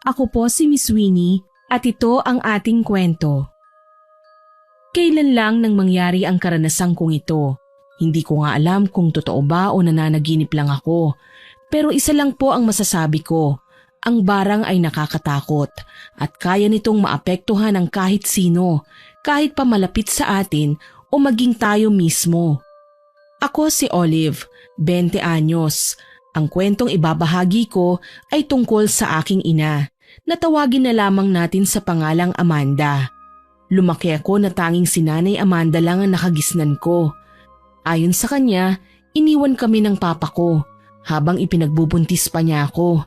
Ako po si Miss Winnie at ito ang ating kwento. Kailan lang nang mangyari ang karanasang kong ito. Hindi ko nga alam kung totoo ba o nananaginip lang ako. Pero isa lang po ang masasabi ko. Ang barang ay nakakatakot at kaya nitong maapektuhan ng kahit sino, kahit pa malapit sa atin o maging tayo mismo. Ako si Olive, 20 anyos. Ang kwentong ibabahagi ko ay tungkol sa aking ina. Natawagin na lamang natin sa pangalang Amanda. Lumaki ako na tanging si Nanay Amanda lang ang nakagisnan ko. Ayon sa kanya, iniwan kami ng papa ko habang ipinagbubuntis pa niya ako.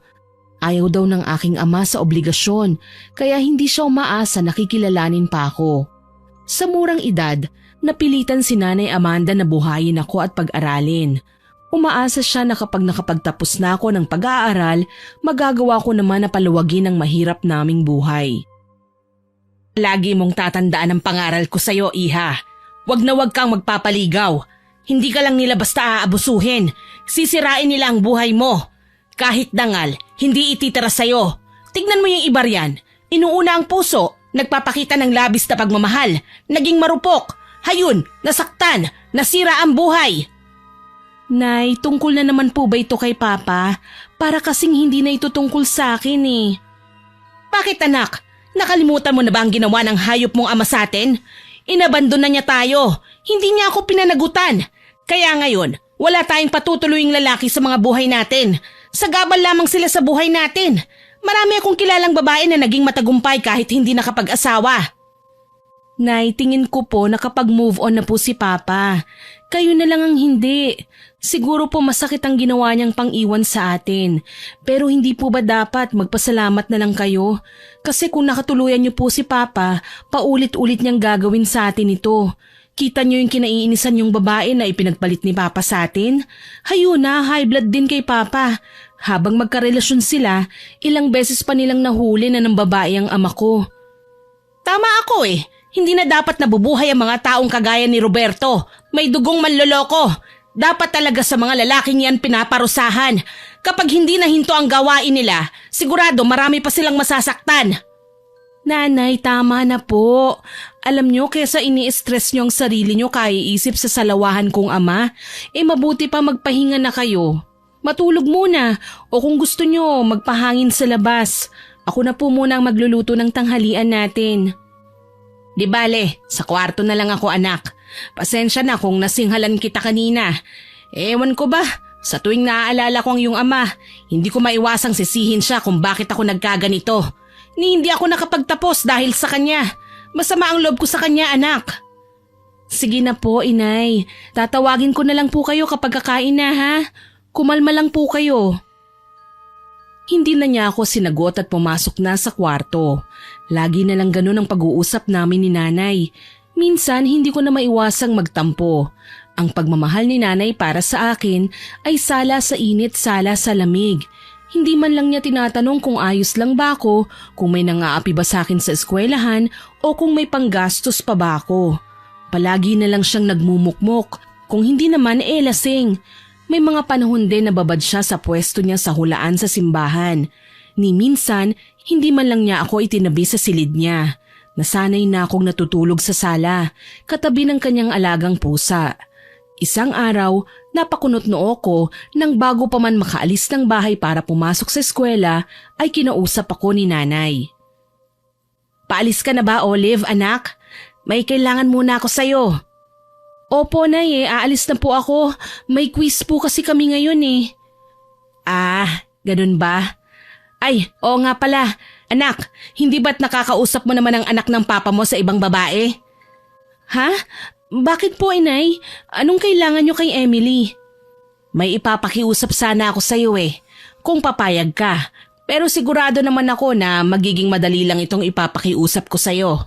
Ayaw daw ng aking ama sa obligasyon kaya hindi siya umaasa na kikilalanin pa ako. Sa murang edad, napilitan si Nanay Amanda na buhayin ako at pag-aralin. Umaasa siya na kapag nakapagtapos na ako ng pag-aaral, magagawa ko naman na paluwagin ang mahirap naming buhay. Lagi mong tatandaan ang pangaral ko sa'yo, iha. Wag na wag kang magpapaligaw. Hindi ka lang nila basta aabusuhin. Sisirain nila ang buhay mo. Kahit dangal, hindi ititira sa'yo. Tignan mo yung iba riyan. Inuuna ang puso, nagpapakita ng labis na pagmamahal. Naging marupok. Hayun, nasaktan, nasira ang buhay. Nay, tungkol na naman po ba ito kay Papa? Para kasing hindi na ito tungkol sa akin eh. Bakit anak? Nakalimutan mo na ba ang ginawa ng hayop mong ama sa atin? Inabandon na niya tayo. Hindi niya ako pinanagutan. Kaya ngayon, wala tayong patutuloying lalaki sa mga buhay natin. Sagabal lamang sila sa buhay natin. Marami akong kilalang babae na naging matagumpay kahit hindi nakapag-asawa. Nay, tingin ko po nakapag-move on na po si Papa. Kayo na lang ang hindi. Siguro po masakit ang ginawa niyang pang-iwan sa atin. Pero hindi po ba dapat magpasalamat na lang kayo? Kasi kung nakatuluyan niyo po si Papa, paulit-ulit niyang gagawin sa atin ito. Kita niyo yung kinaiinisan yung babae na ipinagpalit ni Papa sa atin? Hayun na, high blood din kay Papa. Habang magkarelasyon sila, ilang beses pa nilang nahuli na ng babae ang ama ko. Tama ako eh. Hindi na dapat nabubuhay ang mga taong kagaya ni Roberto. May dugong manloloko. Dapat talaga sa mga lalaking yan pinaparusahan. Kapag hindi na hinto ang gawain nila, sigurado marami pa silang masasaktan. Nanay, tama na po. Alam nyo, kesa ini-stress nyo ang sarili nyo kaiisip sa salawahan kong ama, mabuti pa magpahinga na kayo. Matulog muna o kung gusto nyo, magpahangin sa labas. Ako na po muna ang magluluto ng tanghalian natin. Di bale, sa kwarto na lang ako anak. Pasensya na kung nasinghalan kita kanina. Ewan ko ba, sa tuwing naaalala ko ang iyong ama, hindi ko maiwasang sisihin siya kung bakit ako nagkaganito. Ni hindi ako nakapagtapos dahil sa kanya. Masama ang loob ko sa kanya, anak. Sige na po, inay. Tatawagin ko na lang po kayo kapag kakain na, ha? Kumalma lang po kayo. Hindi na niya ako sinagot at pumasok na sa kwarto. Lagi na lang ganun ang pag-uusap namin ni nanay. Minsan hindi ko na maiwasang magtampo. Ang pagmamahal ni nanay para sa akin ay sala sa init, sala sa lamig. Hindi man lang niya tinatanong kung ayos lang ba ako, kung may nangaapi ba sa akin sa eskwelahan o kung may panggastos pa ba ako. Palagi na lang siyang nagmumukmok, kung hindi naman lasing. May mga panahon din na babad siya sa pwesto niya sa hulaan sa simbahan. Ni minsan, hindi man lang niya ako itinabi sa silid niya. Nasanay na akong natutulog sa sala, katabi ng kanyang alagang pusa. Isang araw, napakunot noo ko nang bago pa man makaalis ng bahay para pumasok sa eskwela ay kinausap ako ni nanay. Paalis ka na ba, Olive, anak? May kailangan muna ako sa'yo. Opo, nay, aalis na po ako. May quiz po kasi kami ngayon eh. Ah, ganun ba? Ay, oo nga pala. Anak, hindi ba't nakakausap mo naman ang anak ng papa mo sa ibang babae? Ha? Bakit po, inay? Anong kailangan nyo kay Emily? May ipapakiusap sana ako sa'yo eh, kung papayag ka. Pero sigurado naman ako na magiging madali lang itong ipapakiusap ko sa'yo.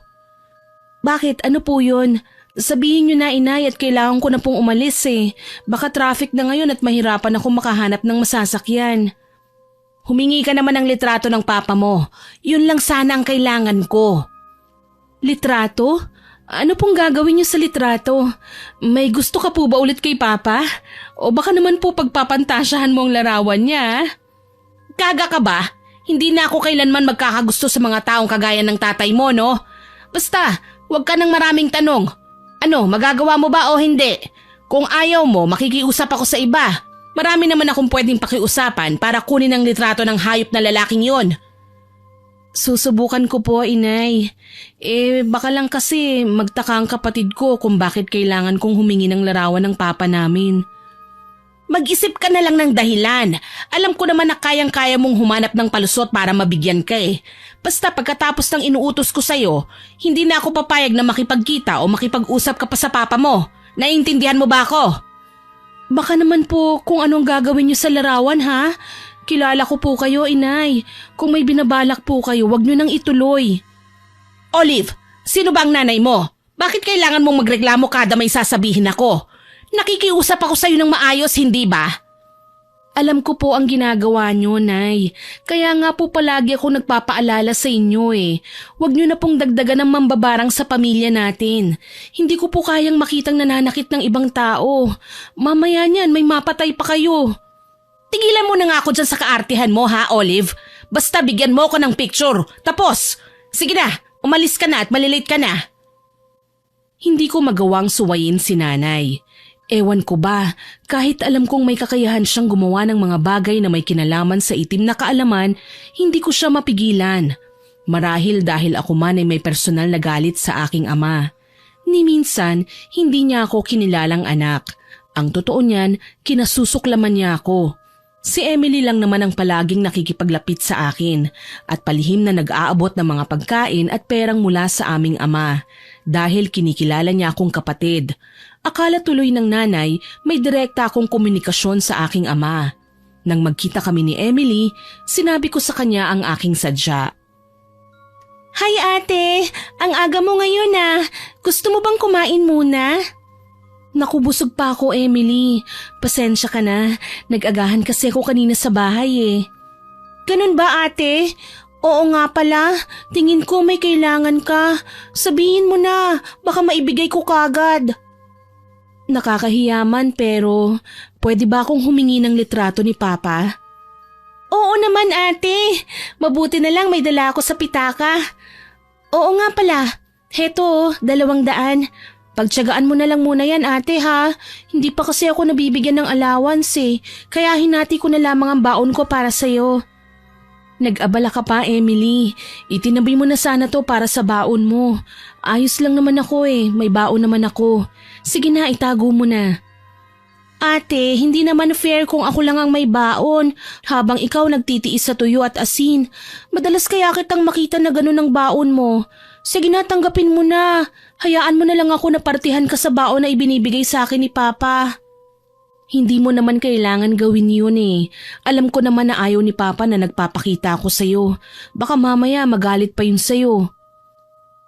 Bakit? Ano po yun? Sabihin nyo na, inay, at kailangan ko na pong umalis eh. Baka traffic na ngayon at mahirapan ako makahanap ng masasakyan. Humingi ka naman ng litrato ng papa mo. Yun lang sana ang kailangan ko. Litrato? Ano pong gagawin niyo sa litrato? May gusto ka po ba ulit kay Papa? O baka naman po pagpapantasyahan mo ang larawan niya? Gaga ka ba? Hindi na ako kailanman magkakagusto sa mga taong kagaya ng tatay mo, no? Basta, huwag ka ng maraming tanong. Ano, magagawa mo ba o hindi? Kung ayaw mo, makikiusap ako sa iba. Marami naman akong pwedeng pakiusapan para kunin ang litrato ng hayop na lalaking yon. Susubukan ko po, inay. Baka lang kasi magtaka ang kapatid ko kung bakit kailangan kong humingi ng larawan ng papa namin. Mag-isip ka na lang ng dahilan. Alam ko naman na kayang-kaya mong humanap ng palusot para mabigyan ka eh. Basta pagkatapos ng inuutos ko sa'yo, hindi na ako papayag na makipagkita o makipag-usap ka pa sa papa mo. Naiintindihan mo ba ako? Baka naman po kung anong gagawin niyo sa larawan ha? Kilala ko po kayo, inay. Kung may binabalak po kayo, wag niyo nang ituloy. Olive, sino ba ang nanay mo? Bakit kailangan mong magreklamo kada may sasabihin ako? Nakikiusap ako sa'yo ng maayos, hindi ba? Alam ko po ang ginagawa niyo, Nay. Kaya nga po palagi ako nagpapaalala sa inyo eh. Huwag niyo na pong dagdagan ng mambabarang sa pamilya natin. Hindi ko po kayang makitang nananakit ng ibang tao. Mamaya niyan, may mapatay pa kayo. Tigilan mo na nga ako dyan sa kaartihan mo ha, Olive. Basta bigyan mo ko ng picture. Tapos, sige na, umalis ka na at malilate ka na. Hindi ko magawang suwayin si nanay. Ewan ko ba, kahit alam kong may kakayahan siyang gumawa ng mga bagay na may kinalaman sa itim na kaalaman, hindi ko siya mapigilan. Marahil dahil ako man ay may personal na galit sa aking ama. Ni minsan, hindi niya ako kinilalang anak. Ang totoo niyan, kinasusuklaman niya ako. Si Emily lang naman ang palaging nakikipaglapit sa akin at palihim na nag-aabot ng mga pagkain at perang mula sa aming ama dahil kinikilala niya akong kapatid. Akala tuloy ng nanay may direkta akong komunikasyon sa aking ama. Nang magkita kami ni Emily, sinabi ko sa kanya ang aking sadya. Hi ate, ang aga mo ngayon ah. Gusto mo bang kumain muna? Naku, busog pa ako, Emily. Pasensya ka na. Nag-agahan kasi ako kanina sa bahay eh. Ganun ba ate? Oo nga pala. Tingin ko may kailangan ka. Sabihin mo na. Baka maibigay ko kagad. Nakakahiyaman pero pwede ba akong humingi ng litrato ni Papa? Oo naman ate. Mabuti na lang may dala ako sa pitaka. Oo nga pala. Heto, 200. Pagtiyagaan mo na lang muna yan ate ha. Hindi pa kasi ako nabibigyan ng allowance eh. Kaya hinati ko na lamang ang baon ko para sa'yo. Nag-abala ka pa Emily. Itinabi mo na sana to para sa baon mo. Ayos lang naman ako eh. May baon naman ako. Sige na, itago mo na. Ate, hindi naman fair kung ako lang ang may baon habang ikaw nagtitiis sa tuyo at asin. Madalas kaya kitang makita na ganun ang baon mo. Sige na, tanggapin mo na. Hayaan mo na lang ako na partihan ka sa baon na ibinibigay sa akin ni Papa. Hindi mo naman kailangan gawin yun eh. Alam ko naman na ayaw ni Papa na nagpapakita ako sa'yo. Baka mamaya magalit pa yun sa'yo.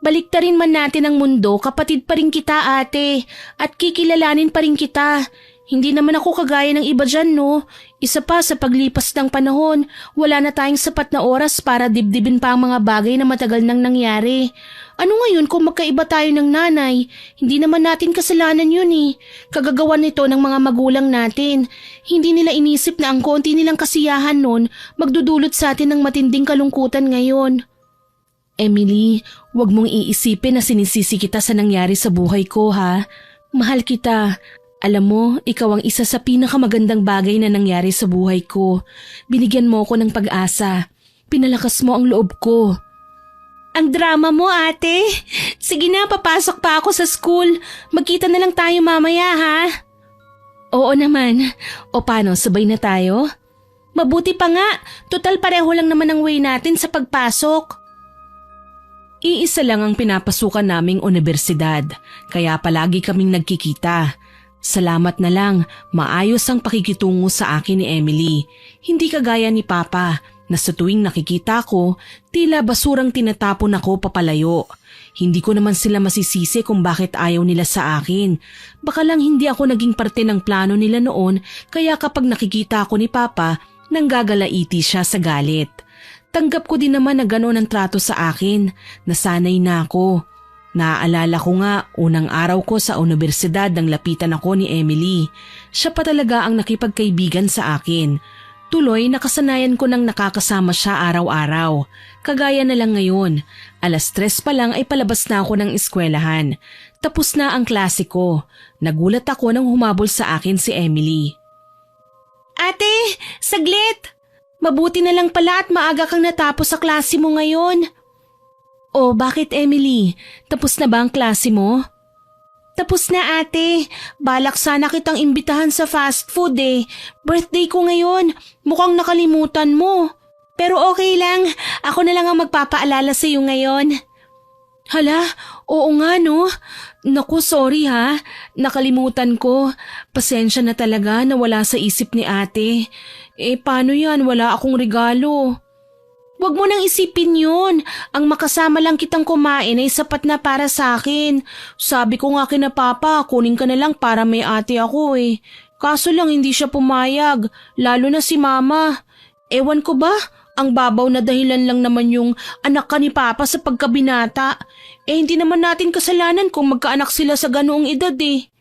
Baliktarin man natin ang mundo, kapatid pa rin kita ate. At kikilalanin pa rin kita. Hindi naman ako kagaya ng iba dyan no. Isa pa sa paglipas ng panahon, wala na tayong sapat na oras para dibdibin pa ang mga bagay na matagal nang nangyari. Ano ngayon kung magkaiba tayo ng nanay? Hindi naman natin kasalanan yun eh. Kagagawan nito ng mga magulang natin. Hindi nila inisip na ang konti nilang kasiyahan nun magdudulot sa atin ng matinding kalungkutan ngayon. Emily, wag mong iisipin na sinisisi kita sa nangyari sa buhay ko ha. Mahal kita. Alam mo, ikaw ang isa sa pinakamagandang bagay na nangyari sa buhay ko. Binigyan mo ako ng pag-asa. Pinalakas mo ang loob ko. Ang drama mo, ate. Sige na, papasok pa ako sa school. Magkita na lang tayo mamaya, ha? Oo naman. O paano, sabay na tayo? Mabuti pa nga. Total pareho lang naman ang way natin sa pagpasok. Iisa lang ang pinapasukan naming universidad, kaya palagi kaming nagkikita. Salamat na lang, maayos ang pakikitungo sa akin ni Emily. Hindi kagaya ni Papa na sa tuwing nakikita ko, tila basurang tinatapon ako papalayo. Hindi ko naman sila masisisi kung bakit ayaw nila sa akin. Baka lang hindi ako naging parte ng plano nila noon, kaya kapag nakikita ako ni Papa, nanggagalaiti siya sa galit. Tanggap ko din naman na gano'n ang trato sa akin, nasanay na ako. Naaalala ko nga, unang araw ko sa universidad nang lapitan ako ni Emily. Siya pa talaga ang nakipagkaibigan sa akin. Tuloy nakasanayan ko nang nakakasama siya araw-araw. Kagaya na lang ngayon, 3:00 pa lang ay palabas na ako ng eskwelahan. Tapos na ang klase ko. Nagulat ako nang humabol sa akin si Emily. Ate, saglit! Mabuti na lang pala at maaga kang natapos sa klase mo ngayon. Oh, bakit Emily? Tapos na ba ang klase mo? Tapos na ate. Balak sana kitang imbitahan sa fast food eh. Birthday ko ngayon. Mukhang nakalimutan mo. Pero okay lang. Ako na lang ang magpapaalala sa iyo ngayon. Hala, oo nga no. Naku, sorry ha. Nakalimutan ko. Pasensya na talaga na wala sa isip ni ate. Paano yan? Wala akong regalo. Huwag mo nang isipin yun. Ang makasama lang kitang kumain ay sapat na para sa akin. Sabi ko nga kina Papa, kunin ka na lang para may ate ako eh. Kaso lang hindi siya pumayag, lalo na si Mama. Ewan ko ba, ang babaw na dahilan lang naman yung anak ka ni Papa sa pagkabinata. Hindi naman natin kasalanan kung magkaanak sila sa ganoong edad eh.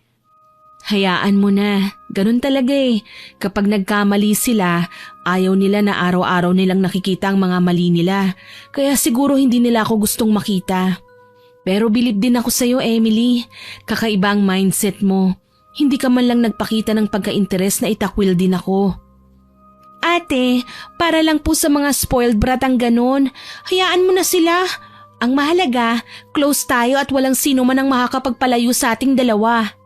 Hayaan mo na, ganun talaga eh. Kapag nagkamali sila, ayaw nila na araw-araw nilang nakikita ang mga mali nila. Kaya siguro hindi nila ako gustong makita. Pero bilib din ako sa'yo, Emily. Kakaiba ang mindset mo. Hindi ka man lang nagpakita ng pagka-interes na itakwil din ako. Ate, para lang po sa mga spoiled brat ang ganun. Hayaan mo na sila. Ang mahalaga, close tayo at walang sino man ang makakapagpalayo sa ating dalawa.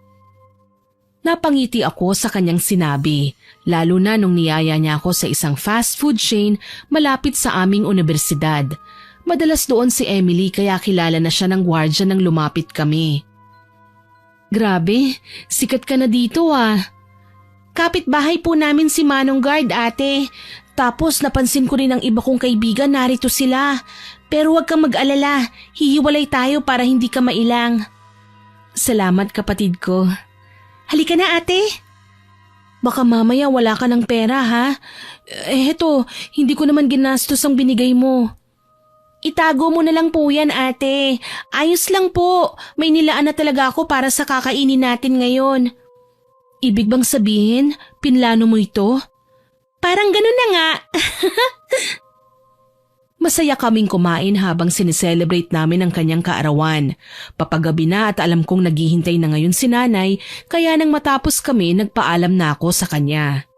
Napangiti ako sa kanyang sinabi, lalo na nung niyaya niya ako sa isang fast food chain malapit sa aming universidad. Madalas doon si Emily kaya kilala na siya ng gwardya nang lumapit kami. Grabe, sikat ka na dito ah. Kapitbahay po namin si Manong Guard ate. Tapos napansin ko rin ang iba kong kaibigan narito sila. Pero huwag kang mag-alala, hihiwalay tayo para hindi ka mailang. Salamat kapatid ko. Halika na ate. Baka mamaya wala ka ng pera ha. Heto, hindi ko naman ginastos ang binigay mo. Itago mo na lang po yan ate. Ayos lang po. May nilaan na talaga ako para sa kakainin natin ngayon. Ibig bang sabihin, pinlano mo ito? Parang ganun na nga. Masaya kaming kumain habang sineselebrate namin ang kanyang kaarawan. Papagabi na at alam kong naghihintay na ngayon si nanay, kaya nang matapos kami nagpaalam na ako sa kanya.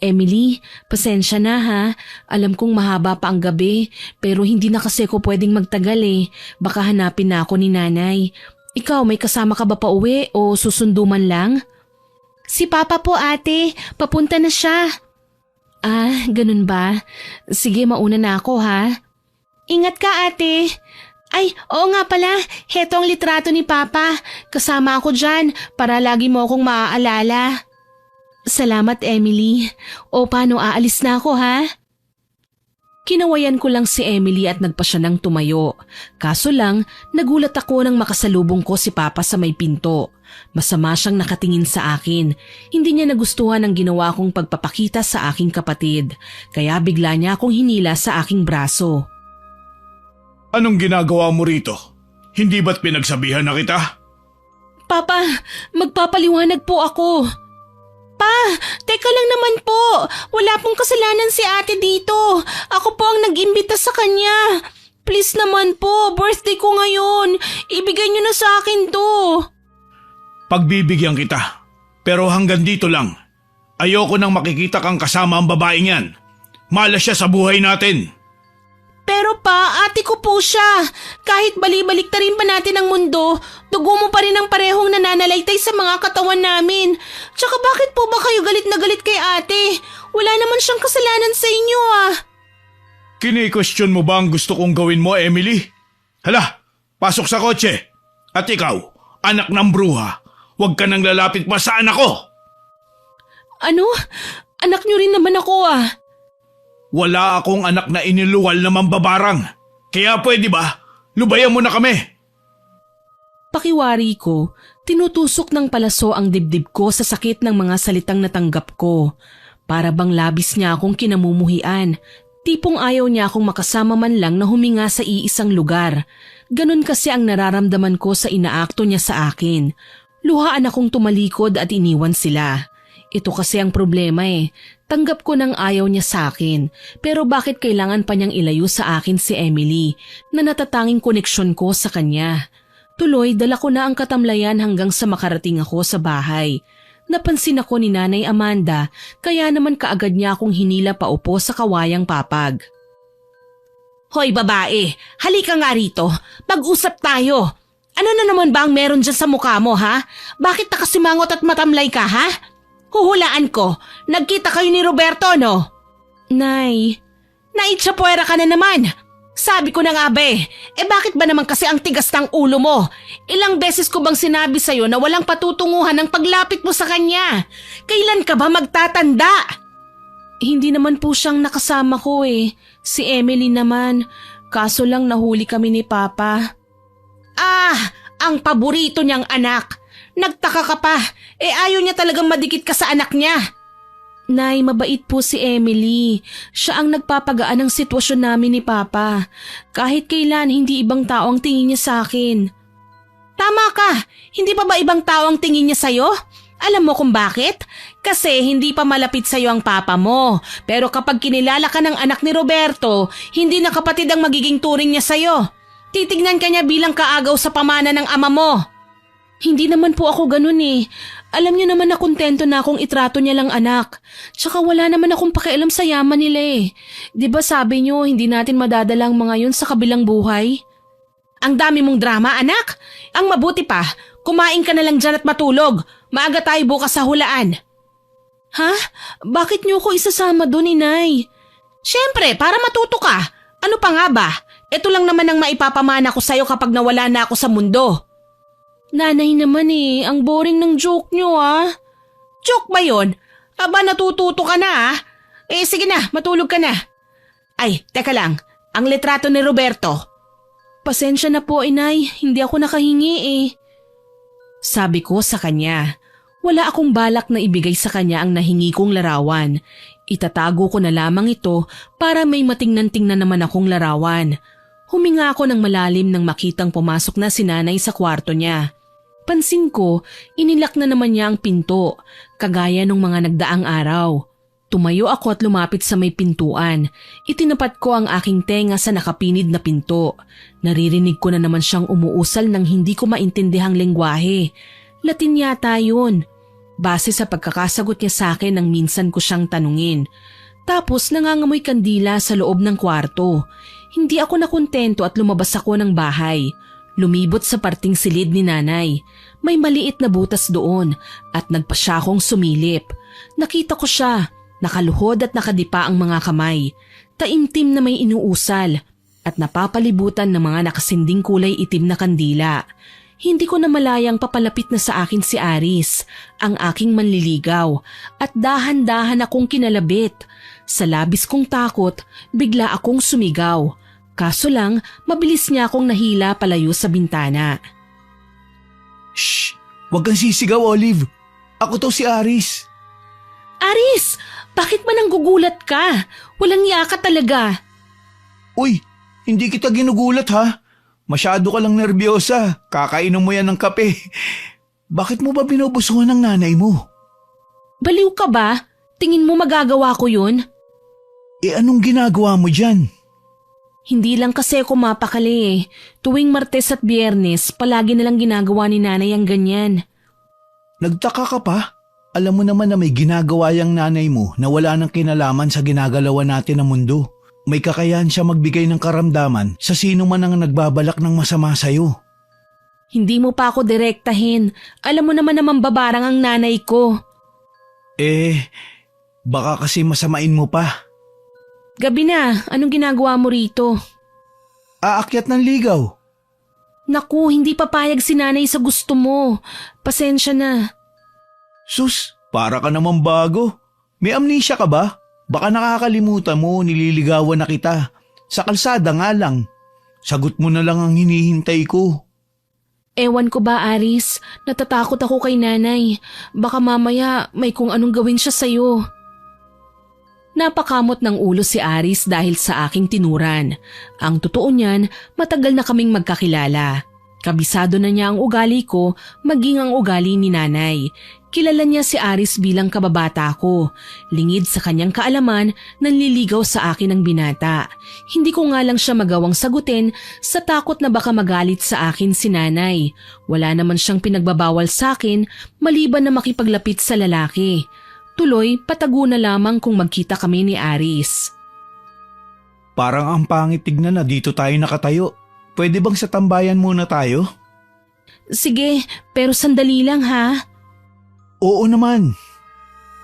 Emily, pasensya na ha. Alam kong mahaba pa ang gabi, pero hindi na kasi ako pwedeng magtagal eh. Baka hanapin na ako ni nanay. Ikaw, may kasama ka ba pa uwi o susundo man lang? Si Papa po ate, papunta na siya. Ah, ganun ba? Sige, mauna na ako ha. Ingat ka ate. Ay, oo nga pala, heto ang litrato ni Papa. Kasama ako dyan para lagi mo akong maaalala. Salamat Emily. O paano aalis na ako ha? Kinawayan ko lang si Emily at nagpa siya ng tumayo. Kaso lang, nagulat ako nang makasalubong ko si Papa sa may pinto. Masama siyang nakatingin sa akin. Hindi niya nagustuhan ang ginawa kong pagpapakita sa aking kapatid. Kaya bigla niya akong hinila sa aking braso. Anong ginagawa mo rito? Hindi ba't pinagsabihan na kita? Papa, magpapaliwanag po ako. Pa, teka lang naman po. Wala pong kasalanan si ate dito. Ako po ang nag-imbita sa kanya. Please naman po, birthday ko ngayon. Ibigay niyo na sa akin to. Pagbibigyan kita. Pero hanggang dito lang. Ayoko nang makikita kang kasama ang babaeng yan. Malas siya sa buhay natin. Pero pa, ate ko po siya. Kahit balibalik ta rin pa natin ang mundo, dugo mo pa rin ang parehong nananalaytay sa mga katawan namin. Tsaka bakit po ba kayo galit na galit kay ate? Wala naman siyang kasalanan sa inyo ah. Kini-question mo ba ang gusto kong gawin mo, Emily? Hala, pasok sa kotse. At ikaw, anak ng bruha, huwag ka nang lalapit pa sa anak ko. Ano? Anak niyo rin naman ako ah. Wala akong anak na iniluwal na mambabarang. Kaya pwede ba, lubayan mo na kami. Pakiwari ko, tinutusok ng palaso ang dibdib ko sa sakit ng mga salitang natanggap ko. Para bang labis niya akong kinamumuhian. Tipong ayaw niya akong makasama man lang na huminga sa iisang lugar. Ganon kasi ang nararamdaman ko sa inaakto niya sa akin. Luhaan akong tumalikod at iniwan sila. Ito kasi ang problema eh. Tanggap ko nang ayaw niya sa akin. Pero bakit kailangan pa niyang ilayo sa akin si Emily na natatanging koneksyon ko sa kanya? Tuloy, dala ko na ang katamlayan hanggang sa makarating ako sa bahay. Napansin ako ni Nanay Amanda kaya naman kaagad niya akong hinila paupo sa kawayang papag. Hoy babae, halika nga rito. Pag-usap tayo. Ano na naman ba ang meron dyan sa mukha mo ha? Bakit nakasimangot at matamlay ka ha? Huhulaan ko, nagkita kayo ni Roberto no? Nay, naitsapuera ka na naman. Sabi ko na nga ba bakit ba naman kasi ang tigas ng ulo mo? Ilang beses ko bang sinabi sa'yo na walang patutunguhan ng paglapit mo sa kanya? Kailan ka ba magtatanda? Hindi naman po siyang nakasama ko Si Emily naman, kaso lang nahuli kami ni Papa. Ah, ang paborito niyang anak. Nagtaka ka pa, ayaw niya talagang madikit ka sa anak niya. Nay, mabait po si Emily. Siya ang nagpapagaan ng sitwasyon namin ni Papa. Kahit kailan, hindi ibang tao ang tingin niya sa akin. Tama ka, hindi pa ba ibang tao ang tingin niya sa'yo? Alam mo kung bakit? Kasi hindi pa malapit sa'yo ang papa mo. Pero kapag kinilala ka ng anak ni Roberto, hindi na kapatid ang magiging turing niya sa'yo. Titignan ka niya bilang kaagaw sa pamana ng ama mo. Hindi naman po ako ganun Alam niyo naman na kontento na akong itrato niya lang anak. Tsaka wala naman akong pakialam sa yaman nila Di ba sabi niyo hindi natin madadala ang mga yun sa kabilang buhay? Ang dami mong drama anak. Ang mabuti pa, kumain ka na lang dyan at matulog. Maaga tayo bukas sa hulaan. Ha? Bakit niyo ko isasama doon Inay? Siyempre, para matuto ka. Ano pa nga ba? Ito lang naman ang maipapamana ko sa'yo kapag nawala na ako sa mundo. Nanay naman ang boring ng joke nyo Joke ba yun? Aba natututo ka na sige na, matulog ka na. Ay, teka lang, ang litrato ni Roberto. Pasensya na po Inay, hindi ako nakahingi Sabi ko sa kanya, wala akong balak na ibigay sa kanya ang nahingi kong larawan. Itatago ko na lamang ito para may matingnan-tingnan naman akong larawan. Huminga ako ng malalim nang makitang pumasok na si Nanay sa kwarto niya. Pansin ko, inilak na naman niya ang pinto, kagaya ng mga nagdaang araw. Tumayo ako at lumapit sa may pintuan. Itinapat ko ang aking tenga sa nakapinid na pinto. Naririnig ko na naman siyang umuusal ng hindi ko maintindihang lengguwahe. Latin yata yun. Base sa pagkakasagot niya sa akin nang minsan ko siyang tanungin. Tapos nangangamoy kandila sa loob ng kwarto. Hindi ako nakontento at lumabas ako ng bahay. Lumibot sa parting silid ni Nanay. May maliit na butas doon at nagpa siya akong sumilip. Nakita ko siya, nakaluhod at nakadipa ang mga kamay. Taimtim na may inuusal at napapalibutan ng mga nakasinding kulay itim na kandila. Hindi ko na malayang papalapit na sa akin si Aris, ang aking manliligaw, at dahan-dahan akong kinalabit. Sa labis kong takot, bigla akong sumigaw. Kaso lang, mabilis niya akong nahila palayo sa bintana. Shh! Huwag kang sisigaw, Olive. Ako to si Aris. Aris! Bakit man nanggugulat ka? Walang iya ka talaga. Uy, hindi kita ginugulat ha. Masyado ka lang nervyosa. Kakainom mo yan ng kape. Bakit mo ba binubusuhan ng nanay mo? Baliw ka ba? Tingin mo magagawa ko yun? Anong ginagawa mo dyan? Hindi lang kasi ako mapakali Tuwing Martes at Biyernes, palagi nalang ginagawa ni Nanay ang ganyan. Nagtaka ka pa? Alam mo naman na may ginagawa yung nanay mo na wala nang kinalaman sa ginagalawan natin ng mundo. May kakayahan siya magbigay ng karamdaman sa sino man ang nagbabalak ng masama sa'yo. Hindi mo pa ako direktahin. Alam mo naman babarang ang nanay ko. Baka kasi masamain mo pa. Gabi na, anong ginagawa mo rito? Aakyat ng ligaw. Naku, hindi papayag si Nanay sa gusto mo. Pasensya na. Sus, para ka naman bago. May amnesia ka ba? Baka nakakalimutan mo, nililigawan na kita. Sa kalsada nga lang. Sagot mo na lang ang hinihintay ko. Ewan ko ba, Aris? Natatakot ako kay Nanay. Baka mamaya may kung anong gawin siya sa'yo. Napakamot ng ulo si Aris dahil sa aking tinuran. Ang totoo niyan, matagal na kaming magkakilala. Kabisado na niya ang ugali ko, maging ang ugali ni Nanay. Kilala niya si Aris bilang kababata ko. Lingid sa kanyang kaalaman, nanliligaw sa akin ang binata. Hindi ko nga lang siya magawang sagutin sa takot na baka magalit sa akin si nanay. Wala naman siyang pinagbabawal sa akin maliban na makipaglapit sa lalaki. Tuloy, patago na lamang kung magkita kami ni Aris. Parang ang pangit tignan na dito tayo nakatayo. Pwede bang sa tambayan muna tayo? Sige, pero sandali lang ha. Oo naman.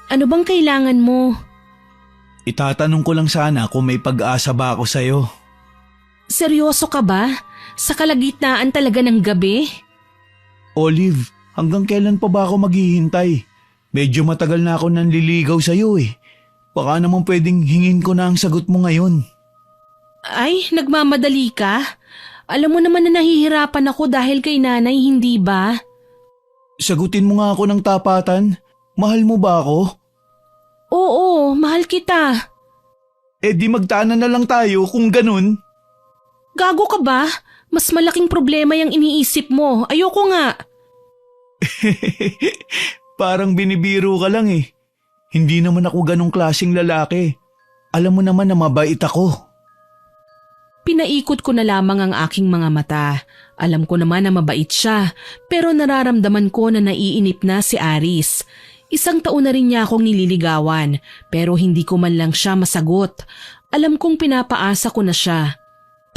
Ano bang kailangan mo? Itatanong ko lang sana kung may pag-asa ba ako sa'yo. Seryoso ka ba? Sa kalagitnaan talaga ng gabi? Olive, hanggang kailan pa ba ako maghihintay? Medyo matagal na ako nanliligaw sa'yo eh. Baka naman pwedeng hingin ko na ang sagot mo ngayon. Ay, nagmamadali ka? Alam mo naman na nahihirapan ako dahil kay nanay, hindi ba? Sagutin mo nga ako ng tapatan. Mahal mo ba ako? Oo, mahal kita. Eh di magtaanan na lang tayo kung ganun. Gago ka ba? Mas malaking problema yung iniisip mo. Ayoko nga. Parang binibiro ka lang eh. Hindi naman ako ganong klaseng lalaki. Alam mo naman na mabait ako. Pinaikot ko na lamang ang aking mga mata. Alam ko naman na mabait siya, pero nararamdaman ko na naiinip na si Aris. 1 taon na rin niya akong nililigawan, pero hindi ko man lang siya masagot. Alam kong pinapaasa ko na siya.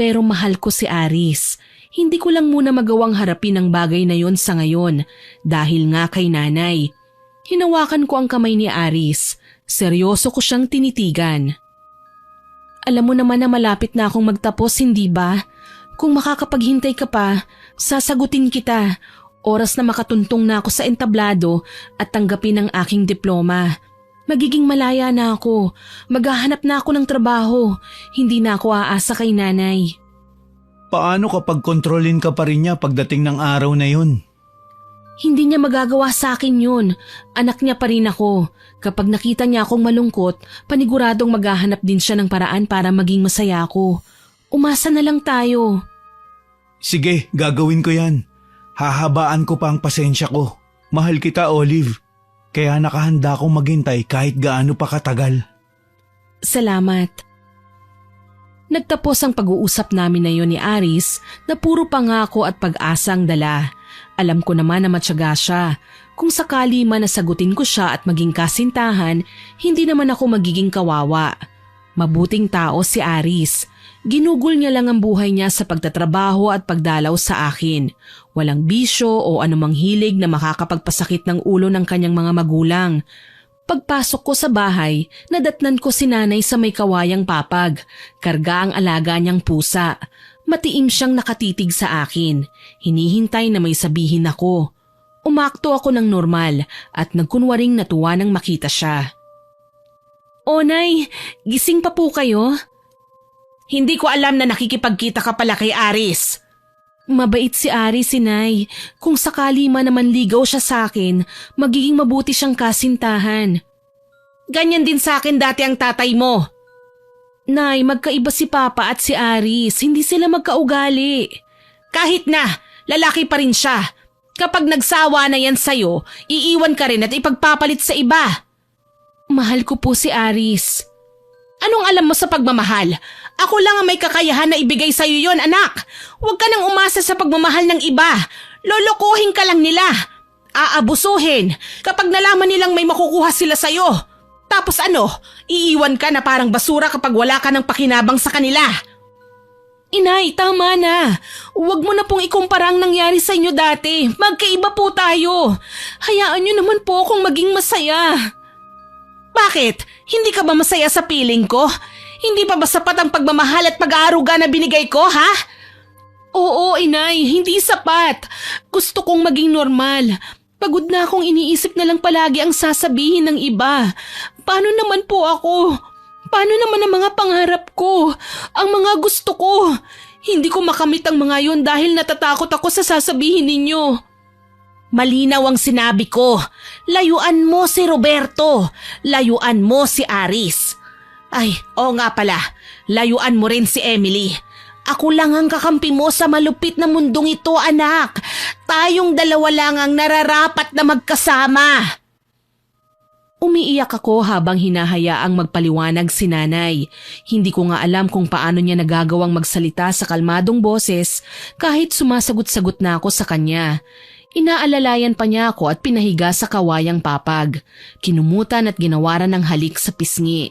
Pero mahal ko si Aris. Hindi ko lang muna magawang harapin ang bagay na yon sa ngayon, dahil nga kay nanay. Hinawakan ko ang kamay ni Aris. Seryoso ko siyang tinitigan. Alam mo naman na malapit na akong magtapos, hindi ba? Kung makakapaghintay ka pa, sasagutin kita. Oras na makatuntong na ako sa entablado at tanggapin ang aking diploma. Magiging malaya na ako. Maghahanap na ako ng trabaho. Hindi na ako aasa kay nanay. Paano kapag kontrolin ka pa rin niya pagdating ng araw na yun? Hindi niya magagawa sa akin yun. Anak niya pa rin ako. Kapag nakita niya akong malungkot, paniguradong maghahanap din siya ng paraan para maging masaya ako. Umasa na lang tayo. Sige, gagawin ko yan. Hahabaan ko pa ang pasensya ko. Mahal kita, Olive. Kaya nakahanda akong maghintay kahit gaano pa katagal. Salamat. Nagtapos ang pag-uusap namin na yon ni Aris na puro pangako at pag-asang dala. Alam ko naman na matyaga siya. Kung sakali man nasagutin ko siya at maging kasintahan, hindi naman ako magiging kawawa. Mabuting tao si Aris. Ginugol niya lang ang buhay niya sa pagtatrabaho at pagdalaw sa akin. Walang bisyo o anumang hilig na makakapagpasakit ng ulo ng kanyang mga magulang. Pagpasok ko sa bahay, nadatnan ko si nanay sa may kawayang papag. Karga ang alaga niyang pusa. Matiim siyang nakatitig sa akin. Hinihintay na may sabihin ako. Umakto ako ng normal at nagkunwaring natuwa nang makita siya. "O Nay, gising pa po kayo?" "Hindi ko alam na nakikipagkita ka pala kay Aris." "Mabait si Aris, Nay. Kung sakali man naman ligaw siya sa akin, magiging mabuti siyang kasintahan." "Ganyan din sa akin dati ang tatay mo." "Nay, magkaiba si Papa at si Aris. Hindi sila magkaugali." "Kahit na, lalaki pa rin siya. Kapag nagsawa na yan sa'yo, iiwan ka rin at ipagpapalit sa iba." "Mahal ko po si Aris." "Anong alam mo sa pagmamahal? Ako lang ang may kakayahan na ibigay sa'yo yon, anak. Huwag ka nang umasa sa pagmamahal ng iba. Lolokohin ka lang nila. Aabusuhin kapag nalaman nilang may makukuha sila sa'yo. Tapos ano, iiwan ka na parang basura kapag wala ka ng pakinabang sa kanila." "Inay, tama na. Huwag mo na pong ikumpara ang nangyari sa inyo dati. Magkaiba po tayo. Hayaan niyo naman po akong maging masaya." "Bakit? Hindi ka ba masaya sa piling ko? Hindi pa ba sapat ang pagmamahal at pag-aaruga na binigay ko, ha?" "Oo, Inay, hindi sapat. Gusto kong maging normal. Pagod na akong iniisip na lang palagi ang sasabihin ng iba. Paano naman po ako? Paano naman ang mga pangarap ko? Ang mga gusto ko? Hindi ko makamit ang mga yon dahil natatakot ako sa sasabihin ninyo." "Malinaw ang sinabi ko. Layuan mo si Roberto. Layuan mo si Aris. Ay, oo nga pala. Layuan mo rin si Emily. Ako lang ang kakampi mo sa malupit na mundong ito, anak. Tayong dalawa lang ang nararapat na magkasama." Umiiyak ako habang hinahayaang magpaliwanag si nanay. Hindi ko nga alam kung paano niya nagagawang magsalita sa kalmadong boses kahit sumasagot-sagot na ako sa kanya. Inaalalayan pa niya ako at pinahiga sa kawayang papag. Kinumutan at ginawaran ng halik sa pisngi.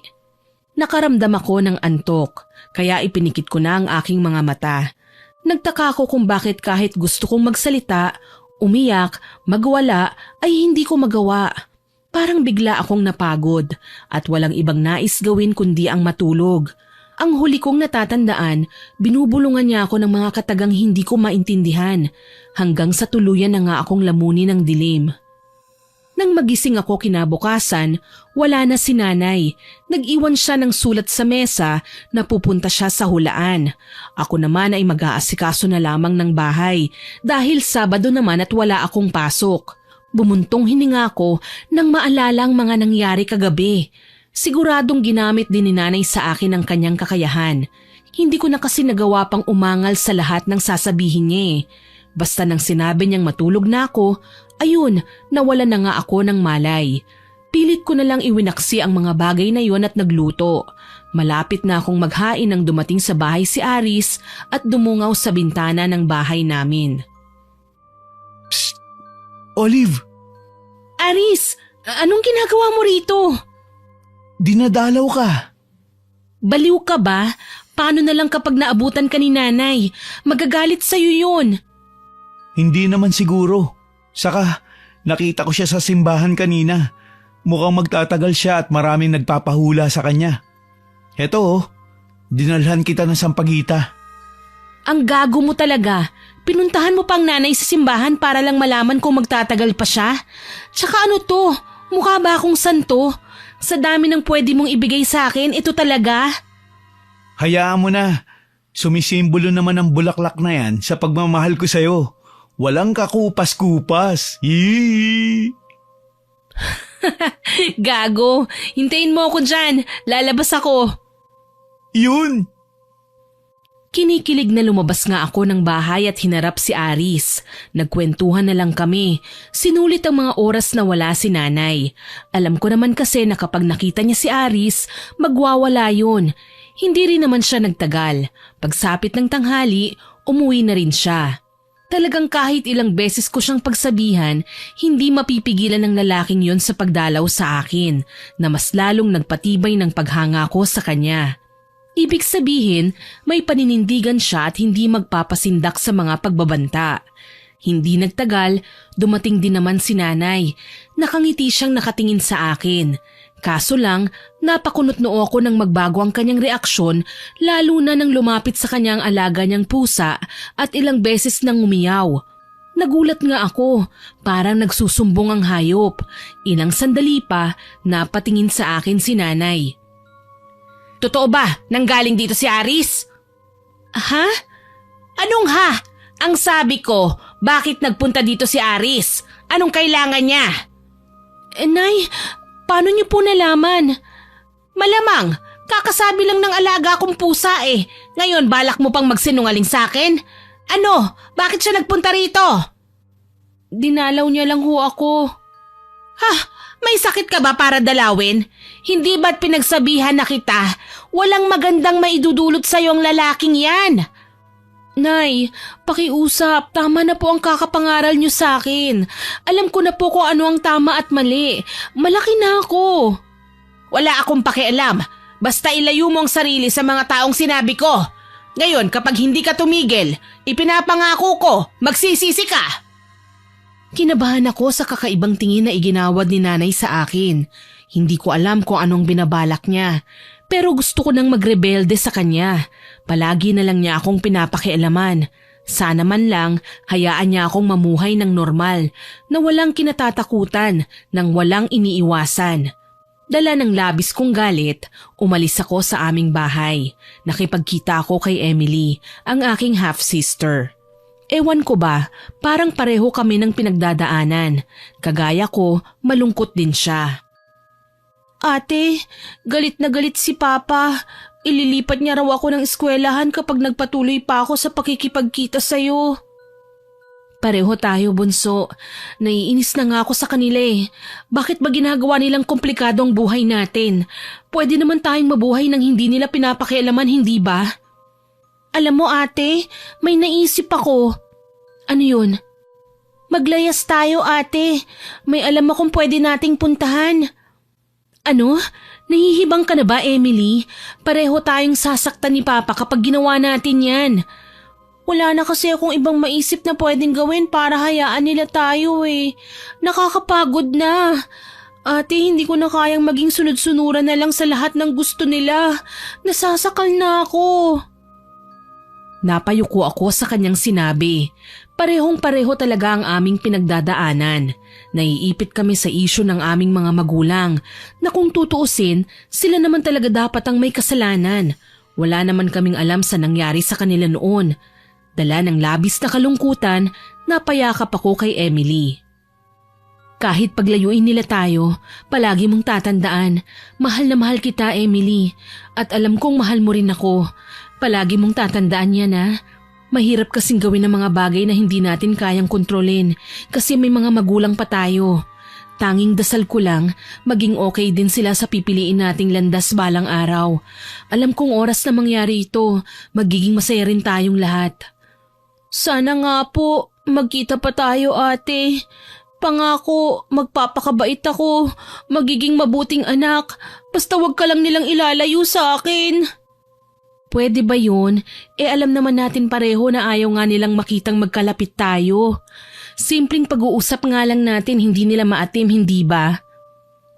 Nakaramdam ako ng antok, kaya ipinikit ko na ang aking mga mata. Nagtaka ako kung bakit kahit gusto kong magsalita, umiyak, magwala ay hindi ko magawa. Parang bigla akong napagod at walang ibang nais gawin kundi ang matulog. Ang huli kong natatandaan, binubulungan niya ako ng mga katagang hindi ko maintindihan hanggang sa tuluyan na nga akong lamunin ng dilim. Nang magising ako kinabukasan, wala na si nanay. Nag-iwan siya ng sulat sa mesa na pupunta siya sa hulaan. Ako naman ay mag-aasikaso na lamang ng bahay dahil Sabado naman at wala akong pasok. Bumuntong hininga ko nang maalala ang mga nangyari kagabi. Siguradong ginamit din ni nanay sa akin ang kanyang kakayahan. Hindi ko na kasi nagawa pang umangal sa lahat ng sasabihin niya eh. Basta nang sinabi niyang matulog na ako, ayun, nawala na nga ako ng malay. Pilit ko na lang iwinaksi ang mga bagay na yon at nagluto. Malapit na akong maghain nang dumating sa bahay si Aris at dumungaw sa bintana ng bahay namin. Psst! Olive! Aris, anong ginagawa mo rito? Dinadalaw ka. Baliw ka ba? Paano na lang kapag naabutan ka ni nanay? Magagalit sa'yo yun. Hindi naman siguro. Saka, nakita ko siya sa simbahan kanina. Mukhang magtatagal siya at maraming nagpapahula sa kanya. Heto oh, dinalhan kita ng sampagita. Ang gago mo talaga. Pinuntahan mo pang nanay sa simbahan para lang malaman kung magtatagal pa siya? Tsaka ano to? Mukha ba akong santo? Sa dami ng pwede mong ibigay sa akin, ito talaga? Hayaan mo na. Sumisimbolo naman ang bulaklak na yan sa pagmamahal ko sa'yo. Walang kakupas-kupas. Yee! Gago, hintayin mo ako dyan. Lalabas ako. Yun! Kinikilig na lumabas nga ako ng bahay at hinarap si Aris. Nagkwentuhan na lang kami. Sinulit ang mga oras na wala si nanay. Alam ko naman kasi na kapag nakita niya si Aris, magwawala yun. Hindi rin naman siya nagtagal. Pagsapit ng tanghali, umuwi na rin siya. Talagang kahit ilang beses ko siyang pagsabihan, hindi mapipigilan ng lalaking yon sa pagdalaw sa akin, na mas lalong nagpatibay ng paghanga ko sa kanya. Ibig sabihin, may paninindigan siya at hindi magpapasindak sa mga pagbabanta. Hindi nagtagal, dumating din naman si nanay. Nakangiti siyang nakatingin sa akin. Kaso lang, napakunot noo ako nang magbago ang kanyang reaksyon, lalo na nang lumapit sa kanyang alaga niyang pusa at ilang beses nang umiyaw. Nagulat nga ako, parang nagsusumbong ang hayop. Ilang sandali pa, napatingin sa akin si nanay. Totoo ba nanggaling dito si Aris? Ha? Anong ha? Ang sabi ko, bakit nagpunta dito si Aris? Anong kailangan niya? Nay, paano niyo po nalaman? Malamang, kakasabi lang ng alaga kong pusa eh. Ngayon balak mo pang magsinungaling sa akin? Ano? Bakit siya nagpunta rito? Dinalaw niya lang ho ako. Ha? May sakit ka ba para dalawin? Hindi ba't pinagsabihan na kita? Walang magandang maidudulot sa'yo ang lalaking yan. Nay, pakiusap. Tama na po ang kakapangaral niyo sa akin. Alam ko na po kung ano ang tama at mali. Malaki na ako. Wala akong pakialam. Basta ilayo mo ang sarili sa mga taong sinabi ko. Ngayon, kapag hindi ka tumigil, ipinapangako ko, magsisisi ka. Kinabahan ako sa kakaibang tingin na iginawad ni nanay sa akin. Hindi ko alam kung anong binabalak niya, pero gusto ko nang magrebelde sa kanya. Palagi na lang niya akong pinapakialaman. Sana man lang hayaan niya akong mamuhay ng normal, na walang kinatatakutan, nang walang iniiwasan. Dala ng labis kong galit, umalis ako sa aming bahay. Nakipagkita ako kay Emily, ang aking half-sister. Ewan ko ba, parang pareho kami ng pinagdadaanan. Kagaya ko, malungkot din siya. Ate, galit na galit si Papa. Ililipat niya raw ako ng eskwelahan kapag nagpatuloy pa ako sa pakikipagkita sa'yo. Pareho tayo, bunso. Naiinis na nga ako sa kanila eh. Bakit ba ginagawa nilang komplikado ang buhay natin? Pwede naman tayong mabuhay nang hindi nila pinapakialaman, hindi ba? Alam mo ate, may naisip ako. Ano yun? Maglayas tayo ate. May alam akong pwede nating puntahan. Ano? Nahihibang ka na ba, Emily? Pareho tayong sasaktan ni Papa kapag ginawa natin yan. Wala na kasi akong ibang maisip na pwedeng gawin para hayaan nila tayo eh. Nakakapagod na. Ate, hindi ko na kayang maging sunod-sunuran na lang sa lahat ng gusto nila. Nasasakal na ako. Napayuko ako sa kanyang sinabi. Parehong-pareho talaga ang aming pinagdadaanan. Naiipit kami sa isyu ng aming mga magulang na kung tutuusin, sila naman talaga dapat ang may kasalanan. Wala naman kaming alam sa nangyari sa kanila noon. Dala ng labis na kalungkutan, napayakap ako kay Emily. Kahit paglayuin nila tayo, palagi mong tatandaan, mahal na mahal kita, Emily. At alam kong mahal mo rin ako. Palagi mong tatandaan yan ha. Mahirap kasing gawin ng mga bagay na hindi natin kayang kontrolin kasi may mga magulang pa tayo. Tanging dasal ko lang, maging okay din sila sa pipiliin nating landas balang araw. Alam kong oras na mangyari ito, magiging masaya rin tayong lahat. Sana nga po, magkita pa tayo ate. Pangako, magpapakabait ako, magiging mabuting anak, basta wag ka lang nilang ilalayo sa akin. Pwede ba yun? Alam naman natin pareho na ayaw nga nilang makitang magkalapit tayo. Simpleng pag-uusap nga lang natin, hindi nila maatim, hindi ba?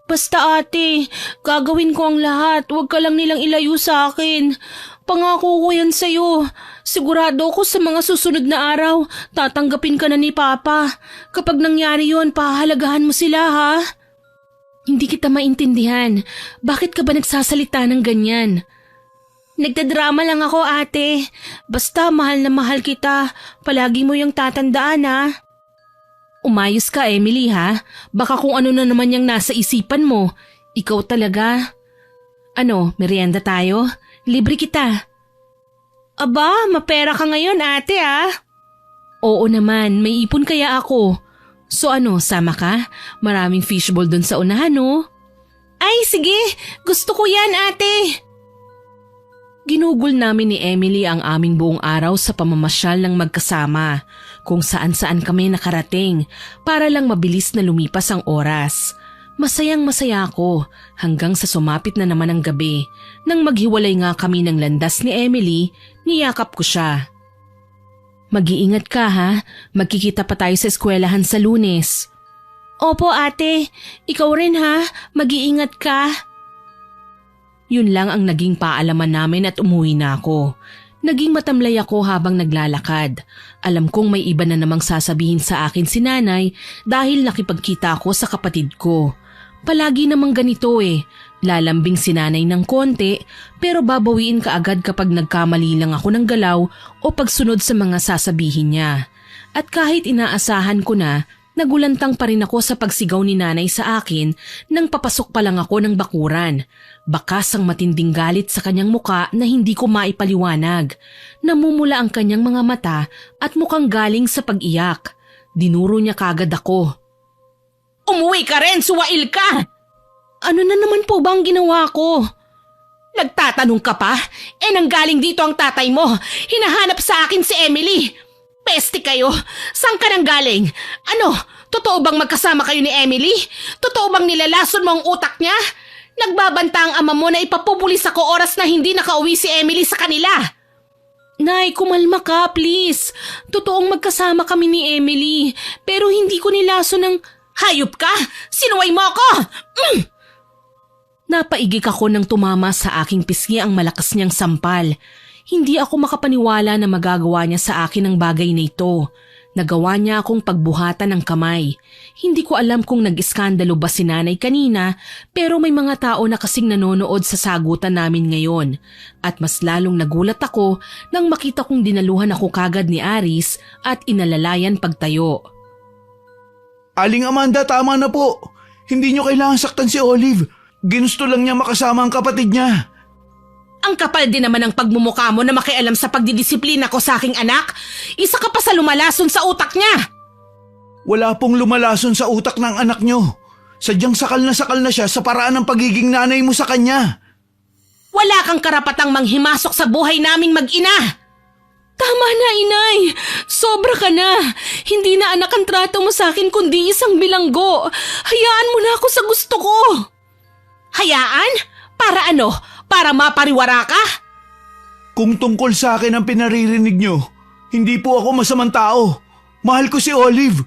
Basta ate, gagawin ko ang lahat, wag ka lang nilang ilayo sa akin. Pangako ko yan sa'yo. Sigurado ko sa mga susunod na araw, tatanggapin ka na ni Papa. Kapag nangyari yon, pahalagahan mo sila ha? Hindi kita maintindihan. Bakit ka ba nagsasalita ng ganyan? Nagdadrama lang ako ate. Basta mahal na mahal kita. Palagi mo yung tatandaan ha. Umayos ka Emily ha. Baka kung ano na naman yung nasa isipan mo. Ikaw talaga. Ano, merienda tayo? Libre kita. Aba, mapera ka ngayon ate ah. Oo naman, may ipon kaya ako. So ano, sama ka? Maraming fishbowl dun sa unahan no? Ay sige, gusto ko yan ate. Ginugol namin ni Emily ang aming buong araw sa pamamasyal ng magkasama kung saan-saan kami nakarating para lang mabilis na lumipas ang oras. Masayang masaya ako hanggang sa sumapit na naman ang gabi. Nang maghiwalay nga kami ng landas ni Emily, niyakap ko siya. Mag-iingat ka ha, magkikita pa tayo sa eskwelahan sa Lunes. Opo ate, ikaw rin ha, mag-iingat ka. Yun lang ang naging paalaman namin at umuwi na ako. Naging matamlay ako habang naglalakad. Alam kong may iba na namang sasabihin sa akin si nanay dahil nakipagkita ako sa kapatid ko. Palagi namang ganito eh. Lalambing si nanay ng konti pero babawiin ka agad kapag nagkamali lang ako ng galaw o pagsunod sa mga sasabihin niya. At kahit inaasahan ko na, nagulantang pa rin ako sa pagsigaw ni nanay sa akin nang papasok pa lang ako ng bakuran. Bakas ang matinding galit sa kanyang muka na hindi ko maipaliwanag. Namumula ang kanyang mga mata at mukhang galing sa pag-iyak. Dinuro niya kagad ako. Umuwi ka rin, suwail ka! Ano na naman po ba ang ginawa ko? Nagtatanong ka pa? Nanggaling dito ang tatay mo. Hinahanap sa akin si Emily. Peste kayo! Saan ka nang galing? Ano? Totoo bang magkasama kayo ni Emily? Totoo bang nilalason mo ang utak niya? Nagbabanta ang ama mo na ipapupulis ako oras na hindi nakauwi si Emily sa kanila. Nay, kumalma ka please. Totoong magkasama kami ni Emily. Pero hindi ko nilason ng... Hayop ka! Sinuway mo ako! Napaigik ako nang tumama sa aking pisngi ang malakas niyang sampal. Hindi ako makapaniwala na magagawa niya sa akin ang bagay na ito. Nagawa niya akong pagbuhatan ng kamay. Hindi ko alam kung nag-iskandalo ba si nanay kanina pero may mga tao na kasing nanonood sa sagutan namin ngayon. At mas lalong nagulat ako nang makita kong dinaluhan ako kagad ni Aris at inalalayan pagtayo. Aling Amanda, tama na po. Hindi niyo kailangan saktan si Olive. Ginusto lang niya makasama ang kapatid niya. Ang kapal din naman ng pagmumukha mo na makialam sa pagdidisiplina ko sa aking anak. Isa ka pa sa lumalason sa utak niya. Wala pong lumalason sa utak ng anak nyo. Sadyang sakal na siya sa paraan ng pagiging nanay mo sa kanya. Wala kang karapatang manghimasok sa buhay naming mag-ina! Tama na, inay! Sobra ka na! Hindi na anak ang trato mo sa akin kundi isang bilanggo. Hayaan mo na ako sa gusto ko! Hayaan? Para ano? Para mapariwara ka? Kung tungkol sa akin ang pinaririnig nyo, hindi po ako masamang tao. Mahal ko si Olive.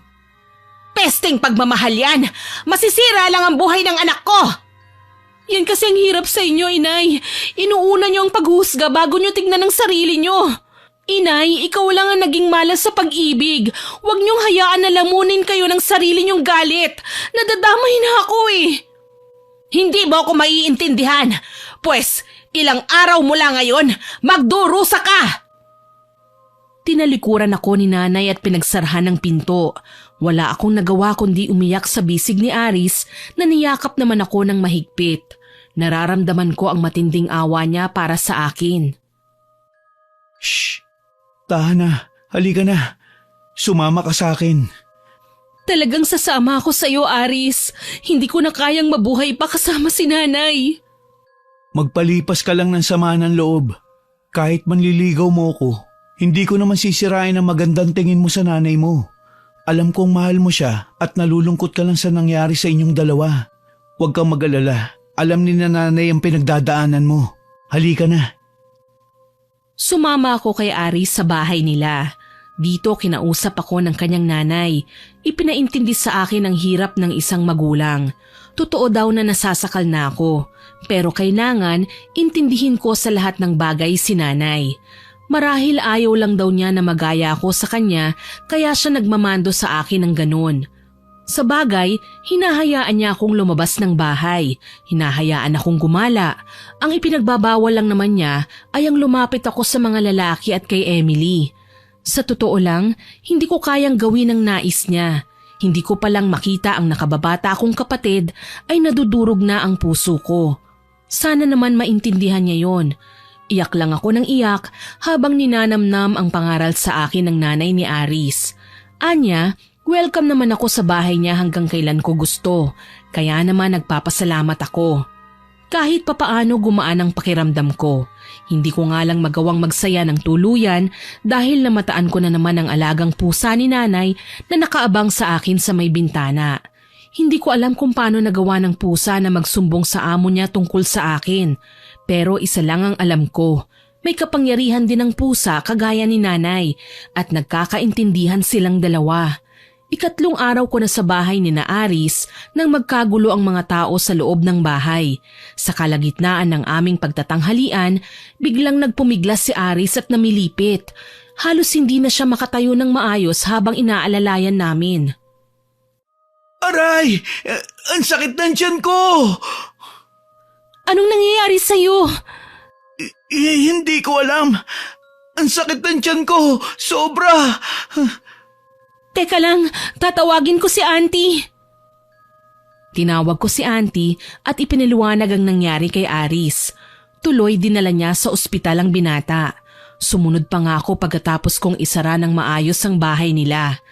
Pesteng pagmamahal yan! Masisira lang ang buhay ng anak ko! Yan kasi ang hirap sa inyo, inay. Inuuna nyo ang paghusga bago nyo tignan ang sarili nyo. Inay, ikaw lang ang naging malas sa pag-ibig. Huwag niyong hayaan na lamunin kayo ng sarili niyong galit. Nadadamay na ako eh. Hindi mo ako maiintindihan. Pwes, ilang araw mula ngayon, magdurusa ka! Tinalikuran ako ni nanay at pinagsarhan ng pinto. Wala akong nagawa kundi umiyak sa bisig ni Aris na niyakap naman ako ng mahigpit. Nararamdaman ko ang matinding awa niya para sa akin. Shh! Tahan na, halika na. Sumama ka sa akin. Talagang sasama ako sa iyo, Aris. Hindi ko na kayang mabuhay pa kasama si nanay. Magpalipas ka lang ng sama ng loob. Kahit manliligaw mo ko, hindi ko naman sisirain ang magandang tingin mo sa nanay mo. Alam kong mahal mo siya at nalulungkot ka lang sa nangyari sa inyong dalawa. Huwag kang mag-alala. Alam ni nanay ang pinagdadaanan mo. Halika na. Sumama ako kay Aris sa bahay nila. Dito kinausap ako ng kanyang nanay. Ipinaintindi sa akin ang hirap ng isang magulang. Totoo daw na nasasakal na ako. Pero kailangan intindihin ko sa lahat ng bagay si nanay. Marahil ayaw lang daw niya na magaya ako sa kanya kaya siya nagmamando sa akin ng ganun. Sa bagay, hinahayaan niya akong lumabas ng bahay. Hinahayaan akong gumala. Ang ipinagbabawal lang naman niya ay ang lumapit ako sa mga lalaki at kay Emily. Sa totoo lang, hindi ko kayang gawin ang nais niya. Hindi ko palang makita ang nakababata akong kapatid ay nadudurog na ang puso ko. Sana naman maintindihan niya yon. Iyak lang ako ng iyak habang ninanamnam ang pangaral sa akin ng nanay ni Aris. Anya, welcome naman ako sa bahay niya hanggang kailan ko gusto, kaya naman nagpapasalamat ako. Kahit papaano gumaan ang pakiramdam ko. Hindi ko nga lang magawang magsaya ng tuluyan dahil namataan ko na naman ang alagang pusa ni nanay na nakaabang sa akin sa may bintana. Hindi ko alam kung paano nagawa ng pusa na magsumbong sa amo niya tungkol sa akin. Pero isa lang ang alam ko. May kapangyarihan din ang pusa kagaya ni nanay at nagkakaintindihan silang dalawa. Ikatlong araw ko na sa bahay ni Aris nang magkagulo ang mga tao sa loob ng bahay. Sa kalagitnaan ng aming pagtatanghalian, biglang nagpumiglas si Aris at namilipit. Halos hindi na siya makatayo ng maayos habang inaalalayan namin. Aray! Ang sakit ng tiyan ko! Anong nangyayari sa'yo? Hindi ko alam. Ang sakit ng tiyan ko! Sobra! Teka lang, tatawagin ko si Auntie. Tinawag ko si Auntie at ipinaliwanag ang nangyari kay Aris. Tuloy dinala niya sa ospital ang binata. Sumunod pa nga ako pagkatapos kong isara ng maayos ang bahay nila.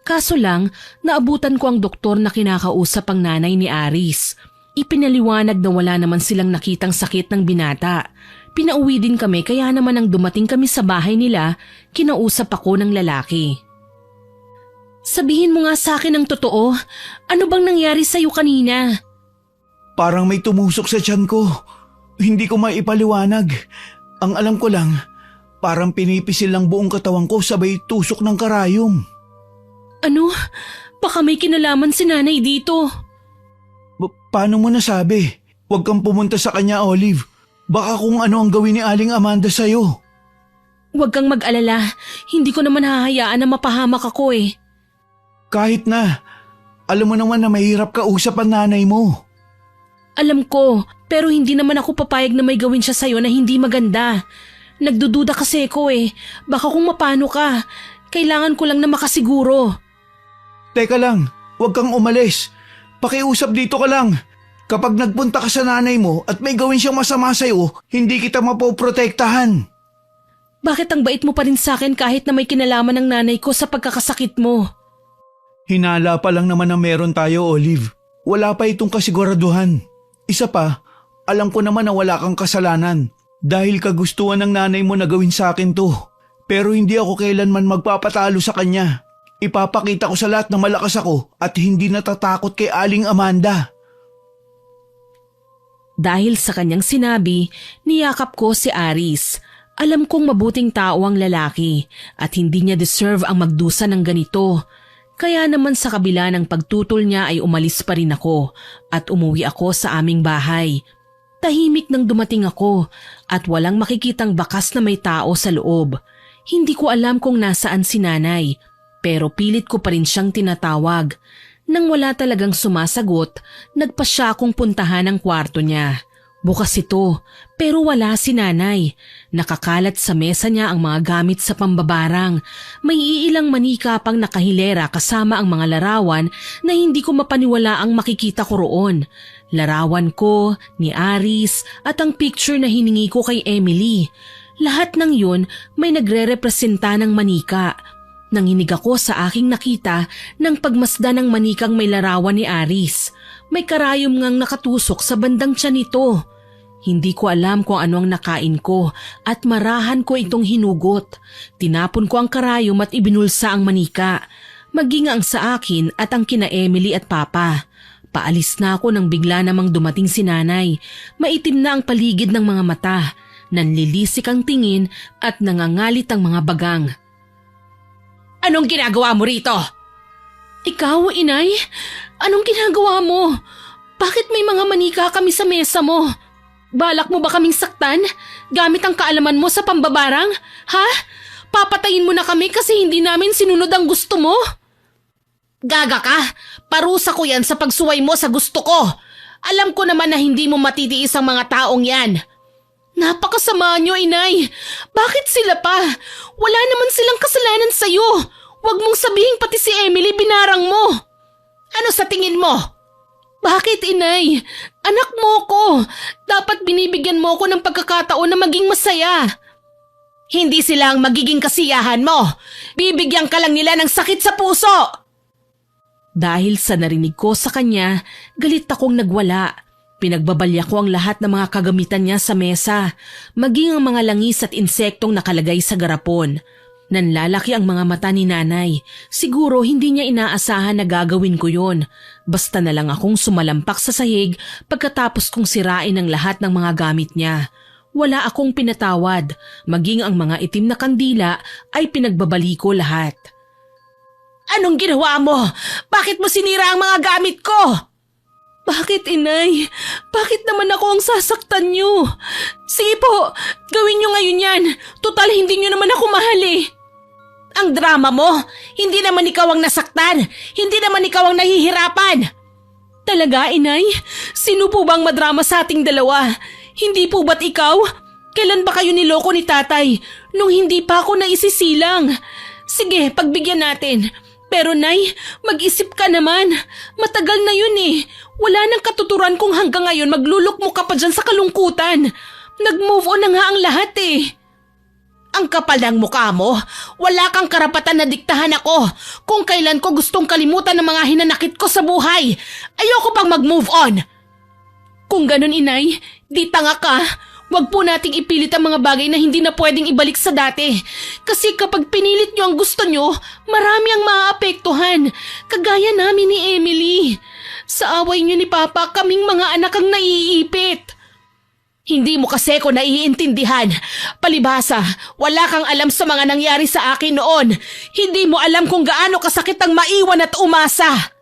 Kaso lang, naabutan ko ang doktor na kinakausap ang nanay ni Aris. Ipinaliwanag na wala naman silang nakitang sakit ng binata. Pinauwi din kami kaya naman nang dumating kami sa bahay nila, kinausap ako ng lalaki. Sabihin mo nga sa akin ang totoo. Ano bang nangyari sa'yo kanina? Parang may tumusok sa tiyan ko. Hindi ko maipaliwanag. Ang alam ko lang, parang pinipisil lang buong katawan ko sabay tusok ng karayom. Ano? Baka may kinalaman si nanay dito. Paano mo nasabi? Huwag kang pumunta sa kanya, Olive. Baka kung ano ang gawin ni Aling Amanda sa'yo. Huwag kang mag-alala. Hindi ko naman hahayaan na mapahamak ako eh. Kahit na, alam mo naman na mahirap kausap ang nanay mo. Alam ko, pero hindi naman ako papayag na may gawin siya sa'yo na hindi maganda. Nagdududa kasi ako eh. Baka kung mapano ka, kailangan ko lang na makasiguro. Teka lang, huwag kang umalis. Pakiusap dito ka lang. Kapag nagpunta ka sa nanay mo at may gawin siyang masama sa'yo, hindi kita mapoprotektahan. Bakit ang bait mo pa rin sa akin kahit na may kinalaman ng nanay ko sa pagkakasakit mo? Hinala pa lang naman na meron tayo, Olive. Wala pa itong kasiguraduhan. Isa pa, alam ko naman na wala kang kasalanan dahil kagustuhan ng nanay mo na gawin sa akin to. Pero hindi ako kailanman magpapatalo sa kanya. Ipapakita ko sa lahat na malakas ako at hindi natatakot kay Aling Amanda. Dahil sa kanyang sinabi, niyakap ko si Aris. Alam kong mabuting tao ang lalaki at hindi niya deserve ang magdusa ng ganito. Kaya naman sa kabila ng pagtutol niya ay umalis pa rin ako at umuwi ako sa aming bahay. Tahimik nang dumating ako at walang makikitang bakas na may tao sa loob. Hindi ko alam kung nasaan si nanay. Pero pilit ko pa rin siyang tinatawag. Nang wala talagang sumasagot, nagpasya akong puntahan ang kwarto niya. Bukas ito, pero wala si nanay. Nakakalat sa mesa niya ang mga gamit sa pambabarang. May iilang manika pang nakahilera kasama ang mga larawan na hindi ko mapaniwala ang makikita ko roon. Larawan ko, ni Aris at ang picture na hiningi ko kay Emily. Lahat ng yun may nagre-representa ng manika. Nanginig ako sa aking nakita ng pagmasda ng manikang may larawan ni Aris. May karayom ngang nakatusok sa bandang tiyan nito. Hindi ko alam kung ano ang nakain ko at marahan ko itong hinugot. Tinapon ko ang karayom at ibinulsa ang manika. Maging ang sa akin at ang kina Emily at Papa. Paalis na ako nang bigla namang dumating si nanay. Maitim na ang paligid ng mga mata. Nanlilisik ang tingin at nangangalit ang mga bagang. Anong ginagawa mo rito? Ikaw, inay? Anong ginagawa mo? Bakit may mga manika kami sa mesa mo? Balak mo ba kaming saktan? Gamit ang kaalaman mo sa pambabarang? Ha? Papatayin mo na kami kasi hindi namin sinunod ang gusto mo? Gaga ka! Parusa ko yan sa pagsuway mo sa gusto ko. Alam ko naman na hindi mo matitiis ang mga taong yan. Napakasama niyo, inay. Bakit sila pa? Wala naman silang kasalanan sa'yo. Huwag mong sabihin pati si Emily binarang mo. Ano sa tingin mo? Bakit, inay? Anak mo ko. Dapat binibigyan mo ko ng pagkakataon na maging masaya. Hindi sila ang magiging kasiyahan mo. Bibigyan ka lang nila ng sakit sa puso. Dahil sa narinig ko sa kanya, galit akong nagwala. Pinagbabalya ko ang lahat ng mga kagamitan niya sa mesa, maging ang mga langis at insektong nakalagay sa garapon. Nanlalaki ang mga mata ni nanay. Siguro hindi niya inaasahan na gagawin ko yon. Basta na lang akong sumalampak sa sahig pagkatapos kong sirain ang lahat ng mga gamit niya. Wala akong pinatawad, maging ang mga itim na kandila ay pinagbabali ko lahat. Anong ginawa mo? Bakit mo sinira ang mga gamit ko? Bakit, inay? Bakit naman ako ang sasaktan niyo? Sige po, gawin niyo ngayon yan. Total, hindi niyo naman ako mahal eh. Ang drama mo? Hindi naman ikaw ang nasaktan. Hindi naman ikaw ang nahihirapan. Talaga, inay? Sino po bang madrama sa ating dalawa? Hindi po ba't ikaw? Kailan ba kayo niloko ni tatay? Nung hindi pa ako naisisilang. Sige, pagbigyan natin. Pero nay, mag-isip ka naman. Matagal na yun eh. Wala nang katuturan kung hanggang ngayon maglulukmo ka pa dyan sa kalungkutan. Nag-move on na nga ang lahat eh. Ang kapal ng mukha mo. Wala kang karapatan na diktahan ako kung kailan ko gustong kalimutan ng mga hinanakit ko sa buhay. Ayoko pang mag-move on. Kung ganun, inay, di tanga ka. Huwag po nating ipilit ang mga bagay na hindi na pwedeng ibalik sa dati. Kasi kapag pinilit nyo ang gusto nyo, marami ang maaapektuhan. Kagaya namin ni Emily. Sa away nyo ni Papa, kaming mga anak ang naiipit. Hindi mo kasi ko naiintindihan. Palibhasa, wala kang alam sa mga nangyari sa akin noon. Hindi mo alam kung gaano kasakit ang maiwan at umasa.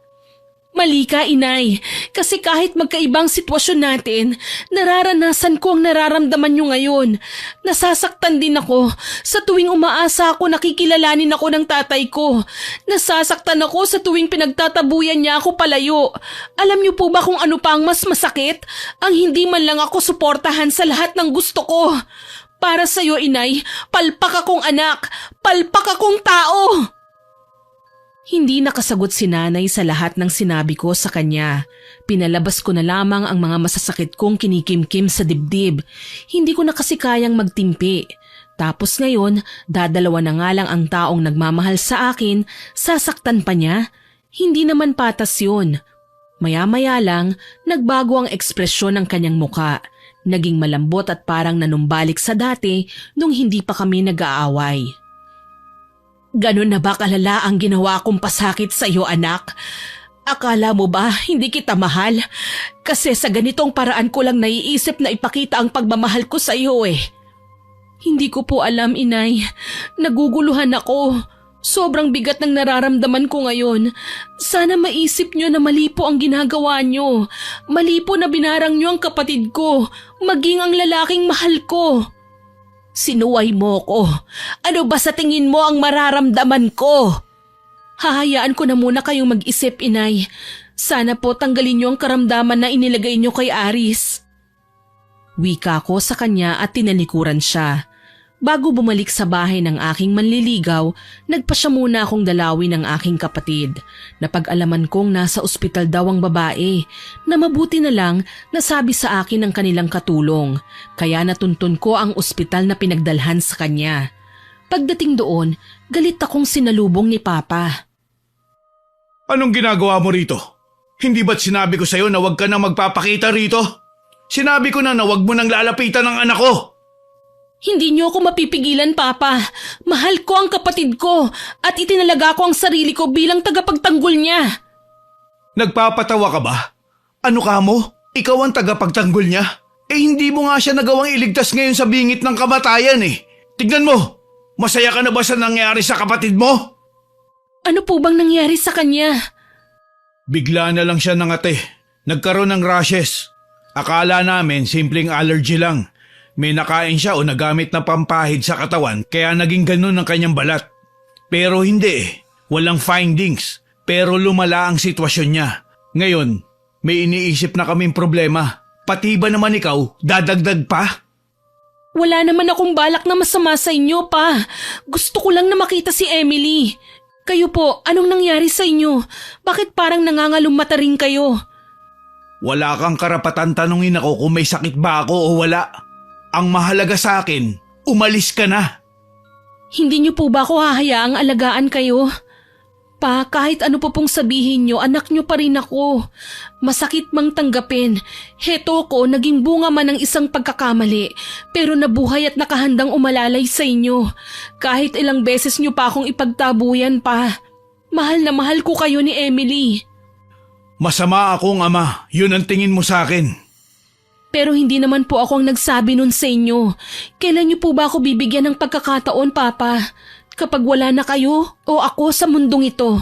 Mali ka, inay. Kasi kahit magkaibang sitwasyon natin, nararanasan ko ang nararamdaman nyo ngayon. Nasasaktan din ako. Sa tuwing umaasa ako, nakikilalanin ako ng tatay ko. Nasasaktan ako sa tuwing pinagtatabuyan niya ako palayo. Alam niyo po ba kung ano pa ang mas masakit? Ang hindi man lang ako suportahan sa lahat ng gusto ko. Para sa'yo, inay, palpak akong anak. Palpak akong tao. Hindi nakasagot si nanay sa lahat ng sinabi ko sa kanya. Pinalabas ko na lamang ang mga masasakit kong kinikimkim sa dibdib. Hindi ko na kasi kayang magtimpi. Tapos ngayon, dadalawa na nga lang ang taong nagmamahal sa akin, sasaktan pa niya? Hindi naman patas yun. Maya-maya lang, nagbago ang ekspresyon ng kanyang muka. Naging malambot at parang nanumbalik sa dati nung hindi pa kami nag-aaway. Ganun na ba kalala ang ginawa kong pasakit sa iyo, anak? Akala mo ba hindi kita mahal? Kasi sa ganitong paraan ko lang naiisip na ipakita ang pagmamahal ko sa iyo eh. Hindi ko po alam, inay. Naguguluhan ako. Sobrang bigat ng nararamdaman ko ngayon. Sana maisip nyo na mali po ang ginagawa nyo. Mali po na binarang nyo ang kapatid ko, maging ang lalaking mahal ko. Sinuway mo ko. Ano ba sa tingin mo ang mararamdaman ko? Hahayaan ko na muna kayong mag-isip, inay. Sana po tanggalin nyo ang karamdaman na inilagay nyo kay Aris. Wika ko sa kanya at tinalikuran siya. Bago bumalik sa bahay ng aking manliligaw, nagpa siya muna akong dalawin ng aking kapatid. Napag-alaman kong nasa ospital daw ang babae, na mabuti na lang nasabi sa akin ng kanilang katulong, kaya natuntun ko ang ospital na pinagdalhan sa kanya. Pagdating doon, galit akong sinalubong ni Papa. Anong ginagawa mo rito? Hindi ba't sinabi ko sa'yo na huwag ka na magpapakita rito? Sinabi ko na huwag mo nang lalapitan ng anak ko. Hindi niyo ako mapipigilan, Papa. Mahal ko ang kapatid ko at itinalaga ko ang sarili ko bilang tagapagtanggol niya. Nagpapatawa ka ba? Ano ka mo? Ikaw ang tagapagtanggol niya? Eh hindi mo nga siya nagawang iligtas ngayon sa bingit ng kamatayan eh. Tignan mo, masaya ka na ba sa nangyari sa kapatid mo? Ano po bang nangyari sa kanya? Bigla na lang siya nangate. Nagkaroon ng rashes. Akala namin simpleng allergy lang. May nakain siya o nagamit na pampahid sa katawan kaya naging ganun ang kanyang balat. Pero hindi eh. Walang findings. Pero lumala ang sitwasyon niya. Ngayon, may iniisip na kaming problema. Pati ba naman ikaw, dadagdag pa? Wala naman akong balak na masama sa inyo, Pa. Gusto ko lang na makita si Emily. Kayo po, anong nangyari sa inyo? Bakit parang nangangalumata rin kayo? Wala kang karapatan tanungin ako kung may sakit ba ako o wala. Ang mahalaga sa akin, umalis ka na. Hindi niyo po ba ako hahayaang alagaan kayo? Pa, kahit ano po pong sabihin niyo, anak niyo pa rin ako. Masakit mang tanggapin. Heto ko, naging bunga man ng isang pagkakamali, pero nabuhay at nakahandang umalalay sa inyo. Kahit ilang beses niyo pa akong ipagtabuyan, Pa. Mahal na mahal ko kayo ni Emily. Masama akong ama, yun ang tingin mo sa akin. Pero hindi naman po ako ang nagsabi nun sa inyo. Kailan niyo po ba ako bibigyan ng pagkakataon, Papa? Kapag wala na kayo o ako sa mundong ito?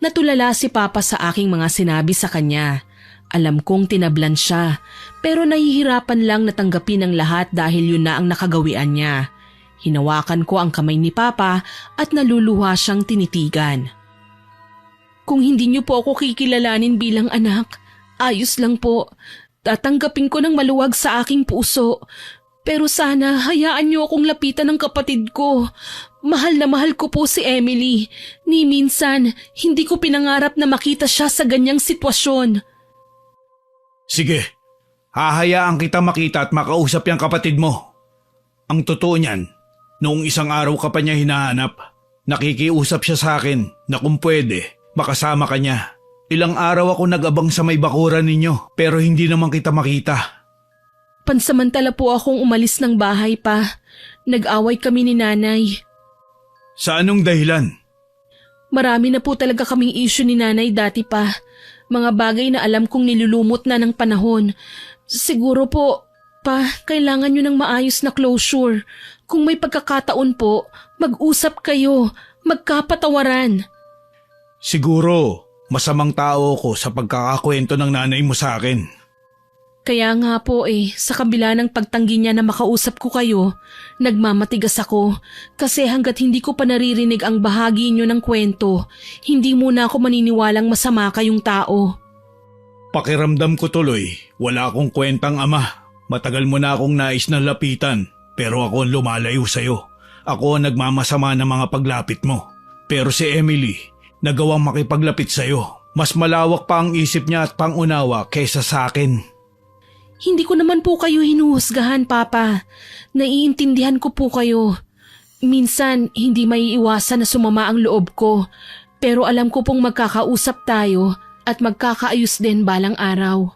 Natulala si Papa sa aking mga sinabi sa kanya. Alam kong tinablan siya, pero nahihirapan lang natanggapin ang lahat dahil yun na ang nakagawian niya. Hinawakan ko ang kamay ni Papa at naluluha siyang tinitigan. Kung hindi niyo po ako kikilalanin bilang anak, ayos lang po. Tatanggapin ko ng maluwag sa aking puso. Pero sana hayaan niyo akong lapitan ng kapatid ko. Mahal na mahal ko po si Emily. Ni minsan, hindi ko pinangarap na makita siya sa ganyang sitwasyon. Sige, hahayaan kita makita at makausap yung kapatid mo. Ang totoo niyan, noong isang araw ka pa niya hinahanap, nakikiusap siya sa akin na kung pwede, makasama ka niya. Ilang araw ako nag-abang sa may bakuran ninyo pero hindi naman kita makita. Pansamantala po akong umalis ng bahay, Pa. Nag-away kami ni Nanay. Sa anong dahilan? Marami na po talaga kaming issue ni Nanay dati, Pa. Mga bagay na alam kong nilulumot na ng panahon. Siguro po, Pa, kailangan nyo ng maayos na closure. Kung may pagkakataon po, mag-usap kayo, magkapatawaran. Siguro, masamang tao ko sa pagkakakwento ng nanay mo sa akin. Kaya nga po sa kabila ng pagtanggi niya na makausap ko kayo, nagmamatigas ako kasi hanggat hindi ko pa naririnig ang bahagi niyo ng kwento, hindi muna ako maniniwalang masama kayong tao. Pakiramdam ko tuloy, wala akong kwentang ama. Matagal mo na akong nais na lapitan, pero ako ang lumalayo sa'yo. Ako ang nagmamasama ng mga paglapit mo. Pero si Emily, nagawang makipaglapit sa'yo. Mas malawak pa ang isip niya at pangunawa kaysa sa akin. Hindi ko naman po kayo hinuhusgahan, Papa. Naiintindihan ko po kayo. Minsan, hindi maiiwasan na sumama ang loob ko. Pero alam ko pong magkakausap tayo at magkakaayos din balang araw.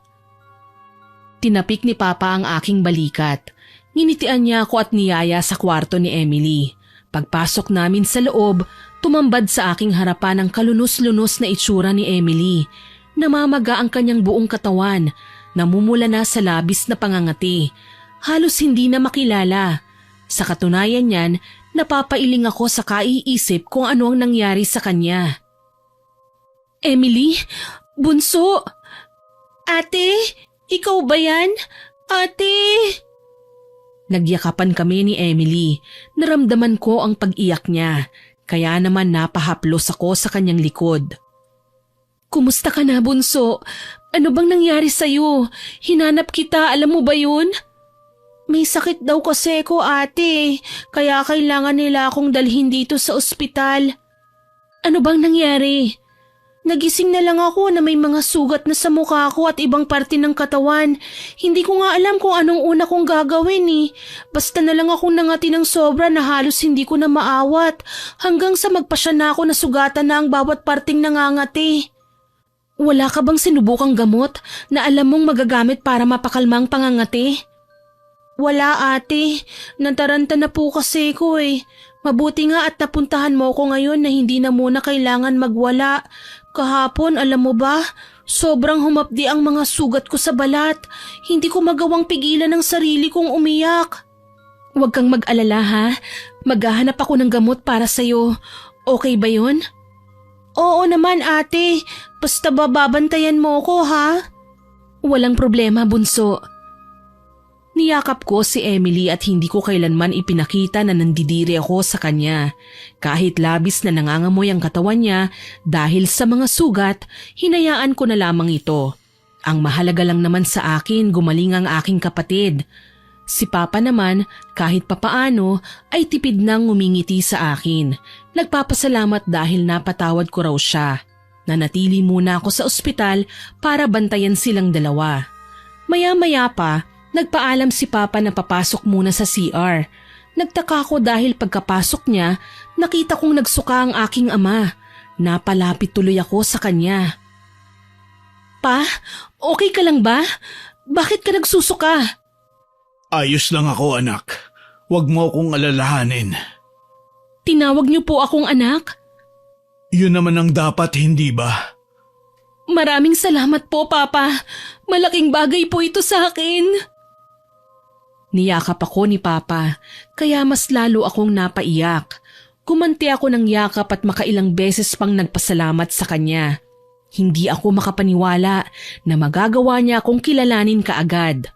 Tinapik ni Papa ang aking balikat. Nginitian niya ako at niyaya sa kwarto ni Emily. Pagpasok namin sa loob, tumambad sa aking harapan ang kalunos-lunos na itsura ni Emily. Namamaga ang kanyang buong katawan, namumula na sa labis na pangangati. Halos hindi na makilala. Sa katunayan niyan, napapailing ako sa kaiisip kung ano ang nangyari sa kanya. Emily? Bunso? Ate? Ikaw ba yan? Ate? Nagyakapan kami ni Emily. Naramdaman ko ang pag-iyak niya. Kaya naman napahaplos ako sa kanyang likod. Kumusta ka na, Bunso? Ano bang nangyari sa'yo? Hinanap kita, alam mo ba yun? May sakit daw kasi ko, ate. Kaya kailangan nila akong dalhin dito sa ospital. Ano bang nangyari? Nagising na lang ako na may mga sugat na sa mukha ko at ibang parte ng katawan. Hindi ko nga alam kung anong una kong gagawin eh. Basta na lang akong nangati ng sobra na halos hindi ko na maawat. Hanggang sa magpasya na ako na sugatan na ang bawat parting nangangati. Wala ka bang sinubukang gamot na alam mong magagamit para mapakalmang pangangati? Wala ate. Nataranta na po kasi ko eh. Mabuti nga at napuntahan mo ko ngayon na hindi na muna kailangan magwala. Kahapon, alam mo ba, sobrang humapdi ang mga sugat ko sa balat. Hindi ko magawang pigilan ang sarili kong umiyak. Huwag kang mag-alala ha. Maghahanap ako ng gamot para sa'yo. Okay ba yun? Oo naman ate. Basta babantayan mo ko ha. Walang problema, Bunso. Niyakap ko si Emily at hindi ko kailanman ipinakita na nandidiri ako sa kanya. Kahit labis na nangangamoy ang katawan niya dahil sa mga sugat, hinayaan ko na lamang ito. Ang mahalaga lang naman sa akin gumaling ang aking kapatid. Si Papa naman kahit papaano ay tipid nang ngumingiti sa akin. Nagpapasalamat dahil napatawad ko raw siya. Nanatili muna ako sa ospital para bantayan silang dalawa. Maya-maya pa, nagpaalam si Papa na papasok muna sa CR. Nagtaka ko dahil pagkapasok niya, nakita kong nagsuka ang aking ama. Napalapit tuloy ako sa kanya. Pa, okay ka lang ba? Bakit ka nagsusuka? Ayos lang ako, anak. Huwag mo akong alalahanin. Tinawag niyo po akong anak? Yun naman ang dapat, hindi ba? Maraming salamat po, Papa. Malaking bagay po ito sa akin. Niyakap ako ni Papa, kaya mas lalo akong napaiyak. Kumanti ako ng yakap at makailang beses pang nagpasalamat sa kanya. Hindi ako makapaniwala na magagawa niya akong kilalanin kaagad.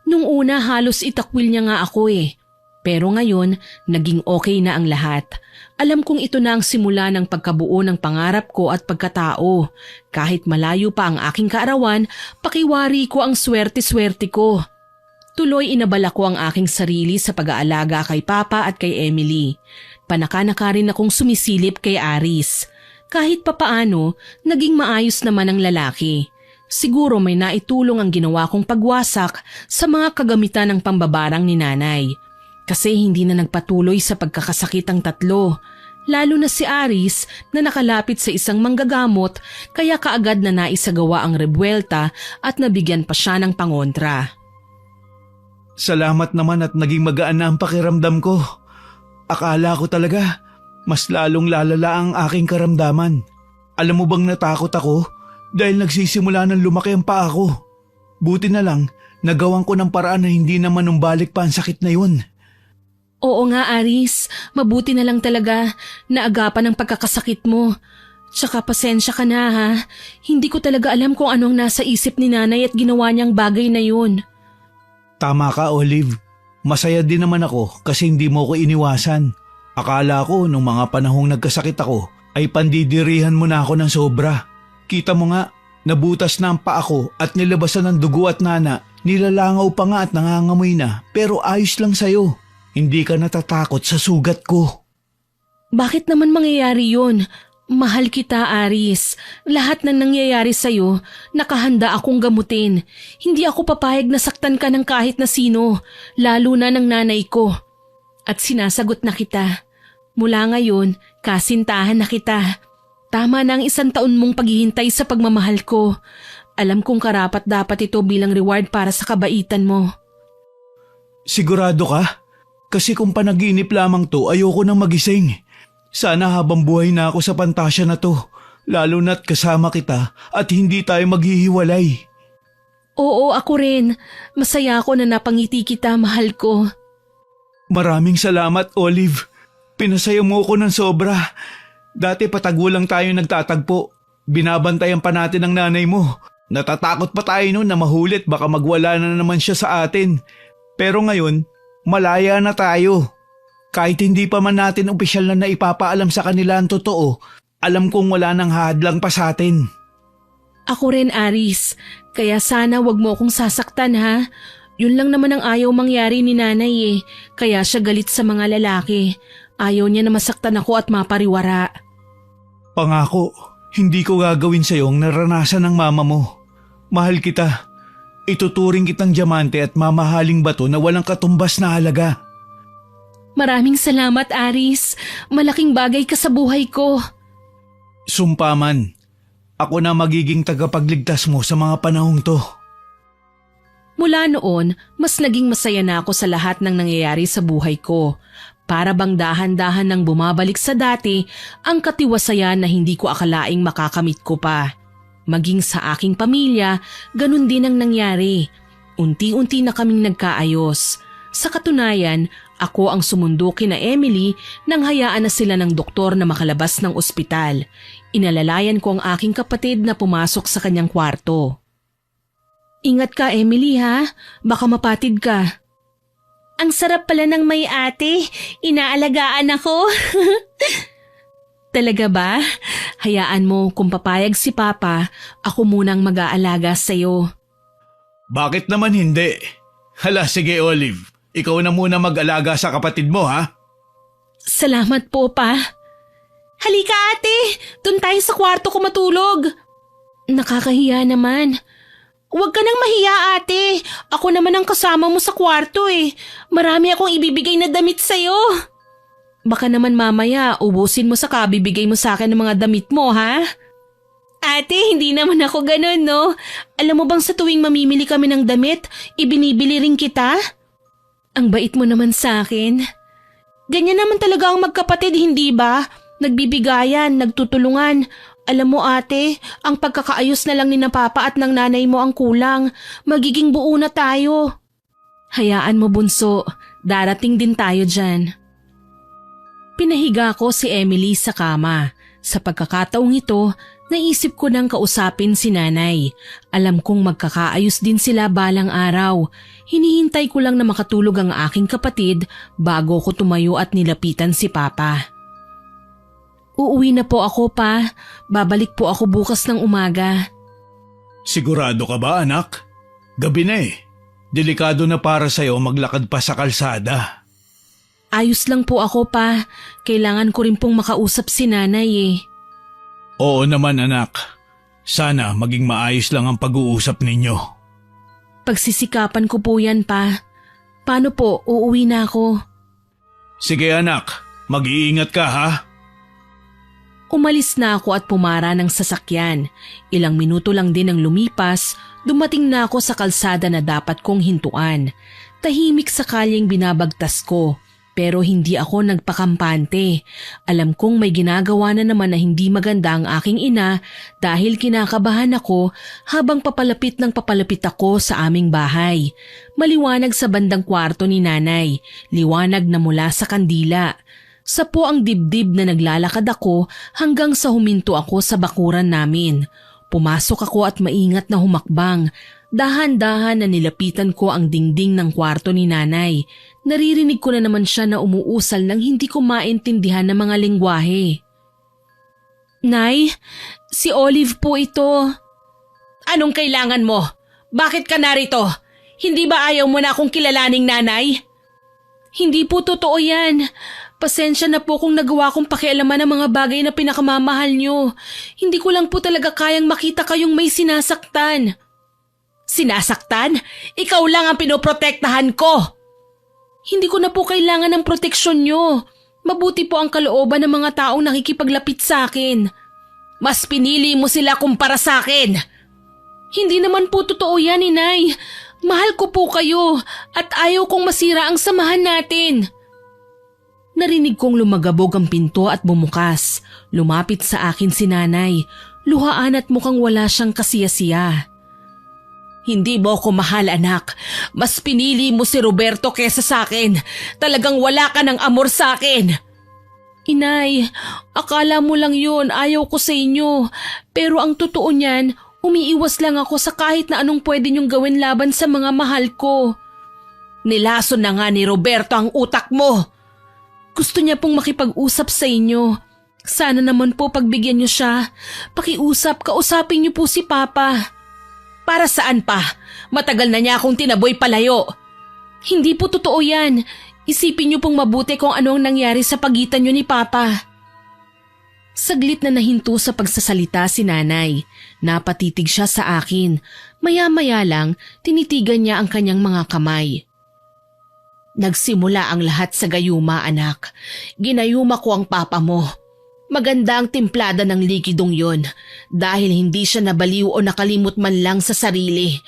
Nung una halos itakwil niya nga ako eh. Pero ngayon, naging okay na ang lahat. Alam kong ito na ang simula ng pagkabuo ng pangarap ko at pagkatao. Kahit malayo pa ang aking kaarawan, pakiwari ko ang swerte-swerte ko. Tuloy inabala ko ang aking sarili sa pag-aalaga kay Papa at kay Emily. Panaka-naka rin akong sumisilip kay Aris. Kahit papaano, naging maayos naman ang lalaki. Siguro may naitulong ang ginawa kong pagwasak sa mga kagamitan ng pambabarang ni nanay. Kasi hindi na nagpatuloy sa pagkakasakit ang tatlo. Lalo na si Aris na nakalapit sa isang manggagamot kaya kaagad na naisagawa ang rebuelta at nabigyan pa siya ng pangontra. Salamat naman at naging magaan na ang pakiramdam ko. Akala ko talaga, mas lalong lalala ang aking karamdaman. Alam mo bang natakot ako dahil nagsisimula ng lumaki ang paa ko. Buti na lang, nagawan ko ng paraan na hindi naman numbalik pa ang sakit na yun. Oo nga, Aris. Mabuti na lang talaga na agapan ang pagkakasakit mo. Tsaka pasensya ka na ha. Hindi ko talaga alam kung anong nasa isip ni nanay at ginawa niyang bagay na yun. Tama ka, Olive. Masaya din naman ako kasi hindi mo ko iniwasan. Akala ko nung mga panahong nagkasakit ako ay pandidirihan mo na ako ng sobra. Kita mo nga, nabutas na ang paa ko at nilabasan ng dugo at nana. Nilalangaw pa nga at nangangamoy na pero ayos lang sa'yo. Hindi ka natatakot sa sugat ko. Bakit naman mangyayari yun? Mahal kita, Aris. Lahat ng nangyayari sa'yo, nakahanda akong gamutin. Hindi ako papayag na saktan ka ng kahit na sino, lalo na ng nanay ko. At sinasagot na kita. Mula ngayon, kasintahan na kita. Tama na ang 1 taon mong paghihintay sa pagmamahal ko. Alam kong karapat dapat ito bilang reward para sa kabaitan mo. Sigurado ka? Kasi kung panaginip lamang to, ayoko nang magising. Sana habang buhay na ako sa pantasya na to, lalo na't kasama kita at hindi tayo maghihiwalay. Oo, ako rin. Masaya ako na napangiti kita, mahal ko. Maraming salamat, Olive. Pinasaya mo ko ng sobra. Dati patagulang tayo nagtatagpo. Binabantayan pa natin ang nanay mo. Natatakot pa tayo noon na mahulit baka magwala na naman siya sa atin. Pero ngayon, malaya na tayo. Kahit hindi pa man natin opisyal na naipapaalam sa kanila ang totoo, alam kong wala nang hadlang pa sa atin. Ako rin, Aris. Kaya sana wag mo akong sasaktan, ha? Yun lang naman ang ayaw mangyari ni nanay eh. Kaya siya galit sa mga lalaki. Ayaw niya na masaktan ako at mapariwara. Pangako, hindi ko gagawin sa'yo ang naranasan ng mama mo. Mahal kita. Ituturing kitang diamante at mamahaling bato na walang katumbas na halaga. Maraming salamat, Aris. Malaking bagay ka sa buhay ko. Sumpa man, ako na magiging tagapagligtas mo sa mga panahong to. Mula noon, mas naging masaya na ako sa lahat ng nangyayari sa buhay ko. Para bang dahan-dahan nang bumabalik sa dati ang katiwasayan na hindi ko akalaing makakamit ko pa. Maging sa aking pamilya, ganun din ang nangyari. Unti-unti na kaming nagkaayos. Sa katunayan, ako ang sumundo kina Emily nang hayaan na sila ng doktor na makalabas ng ospital. Inalalayan ko ang aking kapatid na pumasok sa kanyang kwarto. Ingat ka, Emily, ha? Baka mapatid ka. Ang sarap pala ng may ate. Inaalagaan ako. Talaga ba? Hayaan mo kung papayag si Papa, ako munang mag-aalaga sa'yo. Bakit naman hindi? Hala, sige Olive. Ikaw na muna mag-alaga sa kapatid mo, ha? Salamat po, Pa. Halika, ate. Doon tayo sa kwarto ko matulog. Nakakahiya naman. Huwag ka nang mahiya, ate. Ako naman ang kasama mo sa kwarto eh. Marami akong ibibigay na damit sa'yo. Baka naman mamaya ubusin mo sa kabibigay mo sa akin ng mga damit mo, ha? Ate, hindi naman ako ganun, no? Alam mo bang sa tuwing mamimili kami ng damit, ibinibili rin kita? Ang bait mo naman sa akin. Ganyan naman talaga ang magkapatid, hindi ba? Nagbibigayan, nagtutulungan. Alam mo ate, ang pagkakaayos na lang ni na Papa at ng nanay mo ang kulang. Magiging buo na tayo. Hayaan mo bunso, darating din tayo dyan. Pinahiga ko si Emily sa kama. Sa pagkakataong ito, naisip ko nang kausapin si nanay. Alam kong magkakaayos din sila balang araw. Hinihintay ko lang na makatulog ang aking kapatid bago ko tumayo at nilapitan si Papa. Uuwi na po ako, Pa. Babalik po ako bukas ng umaga. Sigurado ka ba, anak? Gabi na eh. Delikado na para sa'yo maglakad pa sa kalsada. Ayos lang po ako, Pa. Kailangan ko rin pong makausap si nanay eh. Oo naman, anak. Sana maging maayos lang ang pag-uusap ninyo. Pagsisikapan ko po yan, Pa. Paano po? Uuwi na ako. Sige anak, mag-iingat ka ha. Umalis na ako at pumara ng sasakyan. Ilang minuto lang din ang lumipas, dumating na ako sa kalsada na dapat kong hintuan. Tahimik sa kalyeng binabagtas ko, pero hindi ako nagpakampante. Alam kong may ginagawa na naman na hindi maganda ang aking ina dahil kinakabahan ako habang papalapit ako sa aming bahay. Maliwanag sa bandang kwarto ni nanay, liwanag na mula sa kandila. Sa po ang dibdib na naglalakad ako hanggang sa huminto ako sa bakuran namin. Pumasok ako at maingat na humakbang. Dahan-dahan na nilapitan ko ang dingding ng kwarto ni nanay. Naririnig ko na naman siya na umuusal nang hindi ko maintindihan ng mga lengguwahe. Nay, si Olive po ito. Anong kailangan mo? Bakit ka narito? Hindi ba ayaw mo na akong kilalaning nanay? Hindi po totoo yan. Pasensya na po kung nagawa kong pakialaman ng mga bagay na pinakamamahal nyo. Hindi ko lang po talaga kayang makita kayong may sinasaktan. Sinasaktan? Ikaw lang ang pinoprotektahan ko. Hindi ko na po kailangan ng proteksyon nyo. Mabuti po ang kalooban ng mga taong nakikipaglapit sa akin. Mas pinili mo sila kumpara sa akin. Hindi naman po totoo yan, Inay. Mahal ko po kayo at ayaw kong masira ang samahan natin. Narinig kong lumagabog ang pinto at bumukas. Lumapit sa akin si Nanay. Luhaan at mukhang wala siyang kasiyasiya. Hindi mo ako mahal, anak. Mas pinili mo si Roberto kesa sa akin. Talagang wala ka ng amor sa akin. Inay, akala mo lang yun, ayaw ko sa inyo. Pero ang totoo niyan, umiiwas lang ako sa kahit na anong pwede niyong gawin laban sa mga mahal ko. Nilason na nga ni Roberto ang utak mo. Gusto niya pong makipag-usap sa inyo. Sana naman po pagbigyan niyo siya. Pakiusap, kausapin niyo po si Papa. Para saan pa? Matagal na niya akong tinaboy palayo. Hindi po totoo yan. Isipin niyo pong mabuti kung ano ang nangyari sa pagitan niyo ni Papa. Saglit na nahinto sa pagsasalita si Nanay. Napatitig siya sa akin. Maya-maya lang, tinitigan niya ang kanyang mga kamay. Nagsimula ang lahat sa gayuma, anak. Ginayuma ko ang papa mo. Maganda ang timplada ng likidong yon dahil hindi siya nabaliw o nakalimot man lang sa sarili.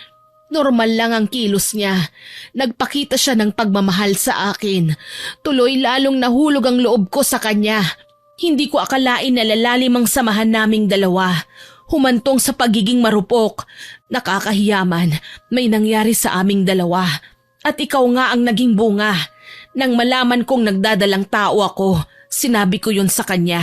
Normal lang ang kilos niya. Nagpakita siya ng pagmamahal sa akin. Tuloy lalong nahulog ang loob ko sa kanya. Hindi ko akalain na lalalim ang samahan naming dalawa. Humantong sa pagiging marupok. Nakakahiyaman, may nangyari sa aming dalawa. At ikaw nga ang naging bunga. Nang malaman kong nagdadalang tao ako, sinabi ko yon sa kanya.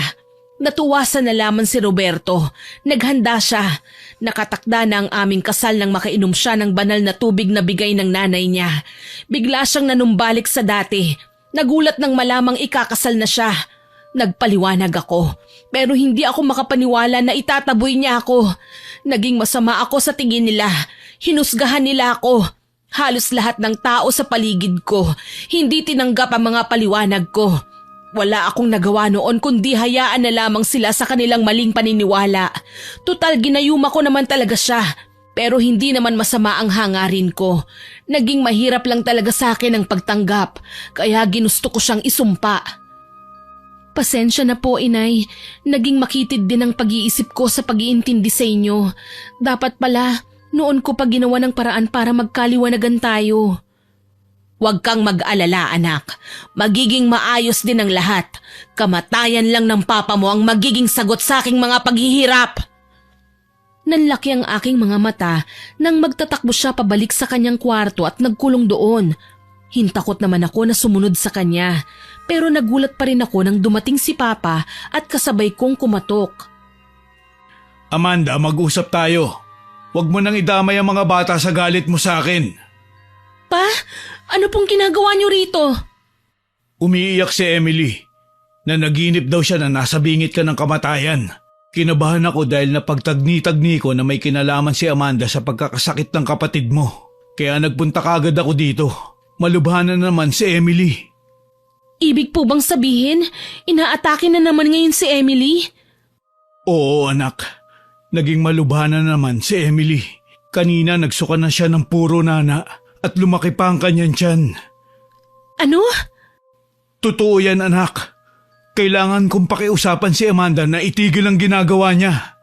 Natuwasan na lamang si Roberto. Naghanda siya. Nakatakda na ang aming kasal nang makainom siya ng banal na tubig na bigay ng nanay niya. Bigla siyang nanumbalik sa dati. Nagulat nang malamang ikakasal na siya. Nagpaliwanag ako, pero hindi ako makapaniwala na itataboy niya ako. Naging masama ako sa tingin nila. Hinusgahan nila ako. Halos lahat ng tao sa paligid ko, hindi tinanggap ang mga paliwanag ko. Wala akong nagawa noon kundi hayaan na lamang sila sa kanilang maling paniniwala. Tutal ginayuma ko naman talaga siya, pero hindi naman masama ang hangarin ko. Naging mahirap lang talaga sa akin ang pagtanggap, kaya ginusto ko siyang isumpa. Pasensya na po, Inay. Naging makitid din ang pag-iisip ko sa pag-iintindi sa inyo. Dapat pala, noon ko pa ginawa ng paraan para magkaliwanagan tayo. Huwag kang mag-alala, anak. Magiging maayos din ang lahat. Kamatayan lang ng papa mo ang magiging sagot sa aking mga paghihirap. Nanlaki ang aking mga mata nang magtatakbo siya pabalik sa kanyang kwarto at nagkulong doon. Hintakot naman ako na sumunod sa kanya, pero nagulat pa rin ako nang dumating si Papa at kasabay kong kumatok. Amanda, mag-usap tayo. Huwag mo nang idamay ang mga bata sa galit mo sa akin. Pa, ano pong ginagawa niyo rito? Umiiyak si Emily. Na naginip daw siya na nasa bingit ka ng kamatayan. Kinabahan ako dahil napagtagni-tagni ko na may kinalaman si Amanda sa pagkakasakit ng kapatid mo. Kaya nagpunta kagad ako dito. Malubhanan naman si Emily. Ibig po bang sabihin, inaatake na naman ngayon si Emily? Oo, anak. Naging malubhanan naman si Emily. Kanina nagsuka na siya ng puro nana at lumaki pa ang kanyang tiyan. Ano? Totoo yan, anak. Kailangan kong pakiusapan si Amanda na itigil ang ginagawa niya.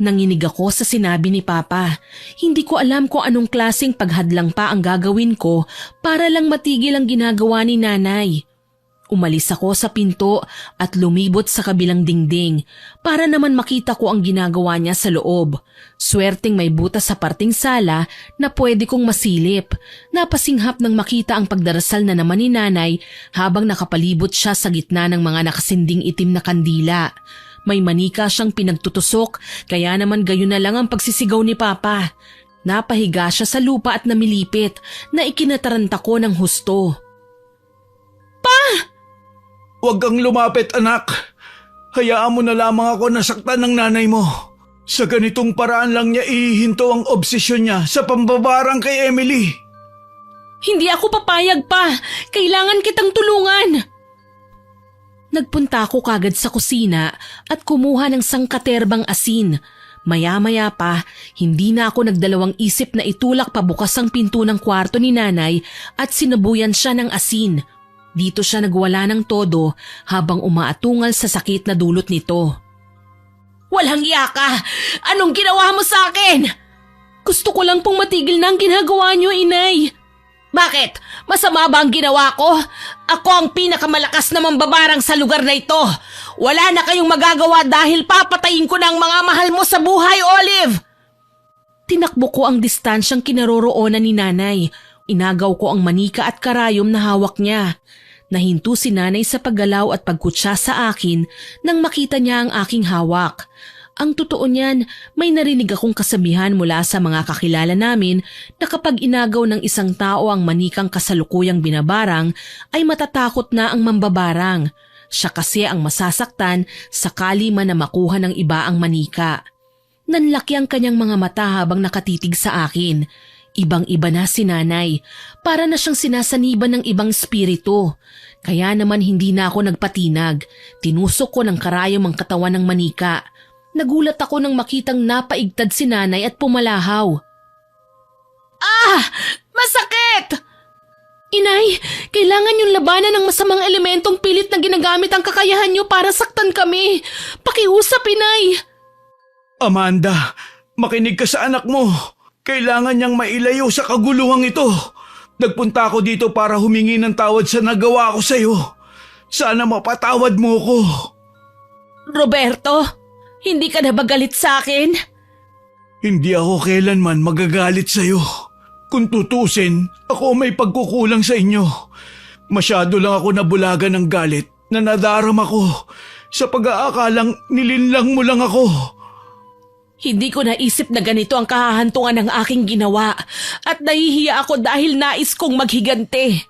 Nanginig ako sa sinabi ni Papa. Hindi ko alam kung anong klaseng paghadlang pa ang gagawin ko para lang matigil ang ginagawa ni Nanay. Umalis ako sa pinto at lumibot sa kabilang dingding para naman makita ko ang ginagawa niya sa loob. Swerteng may butas sa parting sala na pwede kong masilip. Napasinghap nang makita ang pagdarasal na naman ni Nanay habang nakapalibot siya sa gitna ng mga nakasinding itim na kandila. May manika siyang pinagtutusok kaya naman gayon na lang ang pagsisigaw ni Papa. Napahiga siya sa lupa at namilipit na ikinataranta ko ng husto. Pa! Huwag kang lumapit, anak. Hayaan mo na lamang ako nasaktan ng nanay mo. Sa ganitong paraan lang niya ihihinto ang obsesyon niya sa pambabarang kay Emily. Hindi ako papayag pa. Kailangan kitang tulungan. Nagpunta ako kagad sa kusina at kumuha ng sangkaterbang asin. Maya-maya pa, hindi na ako nagdalawang isip na itulak pabukas ang pinto ng kwarto ni Nanay at sinabuyan siya ng asin. Dito siya nagwala ng todo habang umaatungal sa sakit na dulot nito. Walang iya ka! Anong ginawa mo sa akin? Gusto ko lang pong matigil na ang ginagawa niyo, inay. Bakit? Masama ba ang ginawa ko? Ako ang pinakamalakas na mambabarang sa lugar na ito. Wala na kayong magagawa dahil papatayin ko na ang mga mahal mo sa buhay, Olive! Tinakbo ko ang distansyang kinaroroonan ni nanay. Inagaw ko ang manika at karayom na hawak niya. Nahinto si nanay sa paggalaw at pagkutsa sa akin nang makita niya ang aking hawak. Ang totoo niyan, may narinig akong kasabihan mula sa mga kakilala namin na kapag inagaw ng isang tao ang manikang kasalukuyang binabarang ay matatakot na ang mambabarang. Siya kasi ang masasaktan sakali man na makuha ng iba ang manika. Nanlaki ang kanyang mga mata habang nakatitig sa akin. Ibang-iba na si nanay, para na siyang sinasaniban ng ibang spirito. Kaya naman hindi na ako nagpatinag. Tinusok ko ng karayom ang katawan ng manika. Nagulat ako nang makitang napaigtad si nanay at pumalahaw. Ah! Masakit! Inay, kailangan yung labanan ng masamang elementong pilit na ginagamit ang kakayahan niyo para saktan kami. Pakiusap, inay! Amanda, makinig ka sa anak mo. Kailangan niyang mailayo sa kaguluhang ito. Nagpunta ako dito para humingi ng tawad sa nagawa ko sa iyo. Sana mapatawad mo ko. Roberto, hindi ka na ba galit sa akin? Hindi ako kailanman magagalit sa iyo. Kung tutusin, ako may pagkukulang sa inyo. Masyado lang ako nabulagan ng galit na nadarama ko sa pag-aakalang nilinlang mo lang ako. Hindi ko naisip na ganito ang kahahantungan ng aking ginawa at nahihiya ako dahil nais kong maghigante.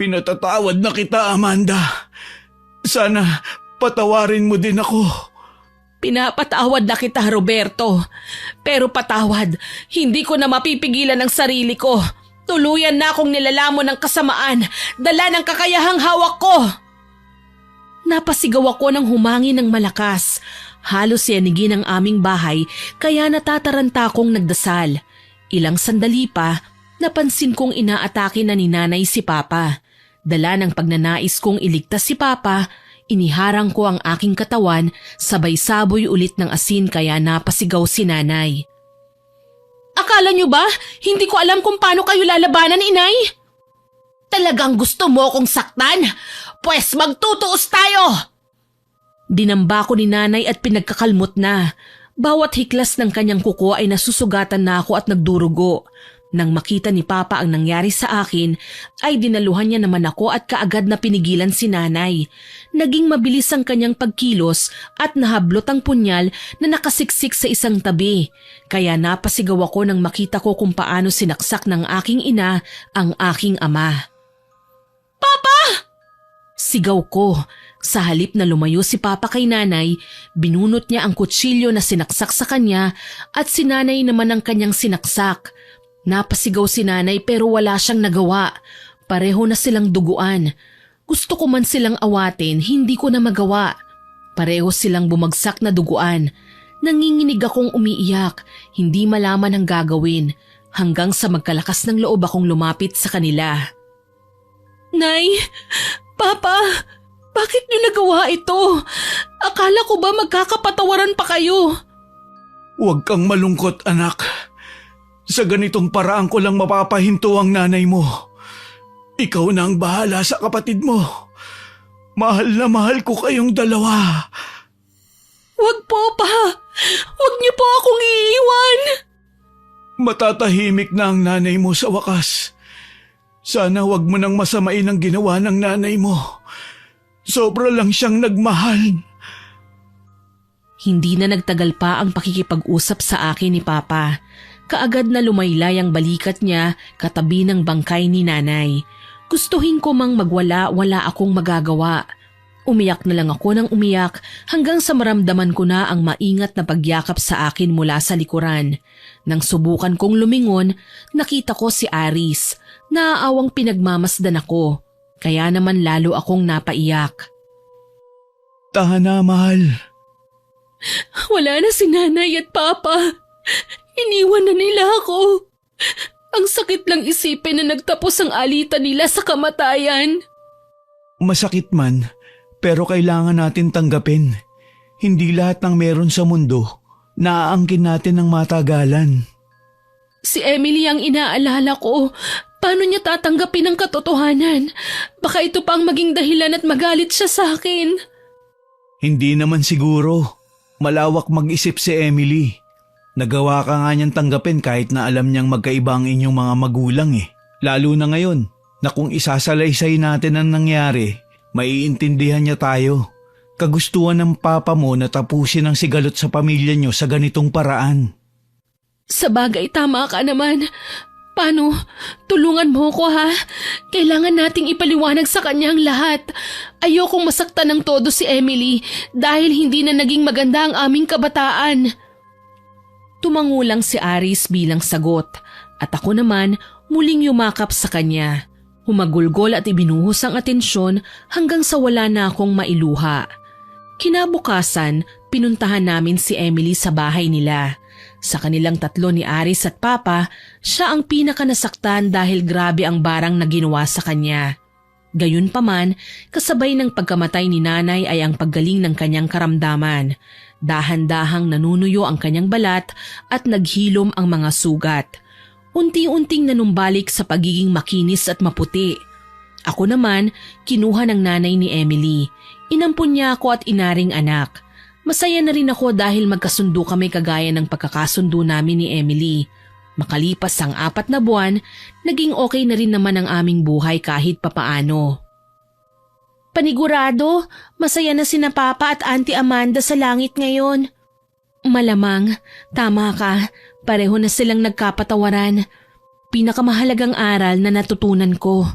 Pinatatawad na kita, Amanda. Sana patawarin mo din ako. Pinapatawad na kita, Roberto. Pero patawad, hindi ko na mapipigilan ang sarili ko. Tuluyan na akong nilalamon ng kasamaan, dala ng kakayahang hawak ko. Napasigaw ako ng humangi ng malakas. Halos yanigin ang aming bahay kaya natataranta akong nagdasal. Ilang sandali pa, napansin kong inaatake na ni nanay si Papa. Dala ng pagnanais kong iligtas si Papa, iniharang ko ang aking katawan, sabay saboy ulit ng asin kaya napasigaw si nanay. Akala niyo ba, hindi ko alam kung paano kayo lalabanan, inay? Talagang gusto mo akong saktan? Pwes magtutuos tayo! Dinamba ko ni nanay at pinagkakalmot na. Bawat hiklas ng kanyang kuko ay nasusugatan na ako at nagdurugo. Nang makita ni Papa ang nangyari sa akin, ay dinaluhan niya naman ako at kaagad na pinigilan si nanay. Naging mabilis ang kanyang pagkilos at nahablot ang punyal na nakasiksik sa isang tabi. Kaya napasigaw ako nang makita ko kung paano sinaksak ng aking ina ang aking ama. Papa! Sigaw ko. Sa halip na lumayo si Papa kay nanay, binunot niya ang kutsilyo na sinaksak sa kanya at si nanay naman ang kanyang sinaksak. Napasigaw si nanay pero wala siyang nagawa. Pareho na silang duguan. Gusto ko man silang awatin, hindi ko na magawa. Pareho silang bumagsak na duguan. Nanginginig akong umiiyak, hindi malaman ang gagawin. Hanggang sa magkalakas ng loob akong lumapit sa kanila. Nay! Papa! Bakit niyo nagawa ito? Akala ko ba magkakapatawaran pa kayo? Huwag kang malungkot, anak. Sa ganitong paraan ko lang mapapahinto ang nanay mo. Ikaw na ang bahala sa kapatid mo. Mahal na mahal ko kayong dalawa. Huwag po, Pa. Huwag niyo po akong iiwan. Matatahimik na ang nanay mo sa wakas. Sana huwag mo nang masamain ang ginawa ng nanay mo. Sobra lang siyang nagmahal. Hindi na nagtagal pa ang pakikipag-usap sa akin ni Papa. Kaagad na lumaylay ang balikat niya katabi ng bangkay ni nanay. Gustuhin ko mang magwala-wala akong magagawa. Umiyak na lang ako ng umiyak hanggang sa maramdaman ko na ang maingat na pagyakap sa akin mula sa likuran. Nang subukan kong lumingon, nakita ko si Aris. Naaawang pinagmamasdan ako. Kaya naman lalo akong napaiyak. Tahan na, mahal. Wala na si nanay at papa. Iniwan na nila ako. Ang sakit lang isipin na nagtapos ang alitan nila sa kamatayan. Masakit man, pero kailangan natin tanggapin. Hindi lahat ng meron sa mundo, naaangkin natin ng matagalan. Si Emily ang inaalala ko. Paano niya tatanggapin ang katotohanan? Baka ito pa ang maging dahilan at magalit siya sa akin. Hindi naman siguro. Malawak mag-isip si Emily. Nagawa ka nga niyang tanggapin kahit na alam niyang magkaiba ang inyong mga magulang eh. Lalo na ngayon na kung isasalaysay natin ang nangyari, maiintindihan niya tayo. Kagustuhan ng papa mo na tapusin ang sigalot sa pamilya niyo sa ganitong paraan. Sa bagay, tama ka naman. Paano? Tulungan mo ko ha? Kailangan nating ipaliwanag sa kanya ang lahat. Ayokong masaktan ng todo si Emily dahil hindi na naging maganda ang aming kabataan. Tumangulang si Aris bilang sagot at ako naman muling yumakap sa kanya. Humagulgol at ibinuhos ang atensyon hanggang sa wala na akong mailuha. Kinabukasan, pinuntahan namin si Emily sa bahay nila. Sa kanilang tatlo ni Aris at Papa, siya ang pinakanasaktan dahil grabe ang barang na ginawa sa kanya. Gayunpaman, kasabay ng pagkamatay ni nanay ay ang paggaling ng kanyang karamdaman. Dahan-dahang nanunuyo ang kanyang balat at naghilom ang mga sugat. Unti-unting nanumbalik sa pagiging makinis at maputi. Ako naman, kinuha ng nanay ni Emily. Inampun niya ako at inaring anak. Masaya na rin ako dahil magkasundo kami kagaya ng pagkakasundo namin ni Emily. Makalipas ang 4 na buwan, naging okay na rin naman ang aming buhay kahit papaano. Panigurado, masaya na sina Papa at Auntie Amanda sa langit ngayon. Malamang, tama ka, pareho na silang nagkapatawaran. Pinakamahalagang aral na natutunan ko.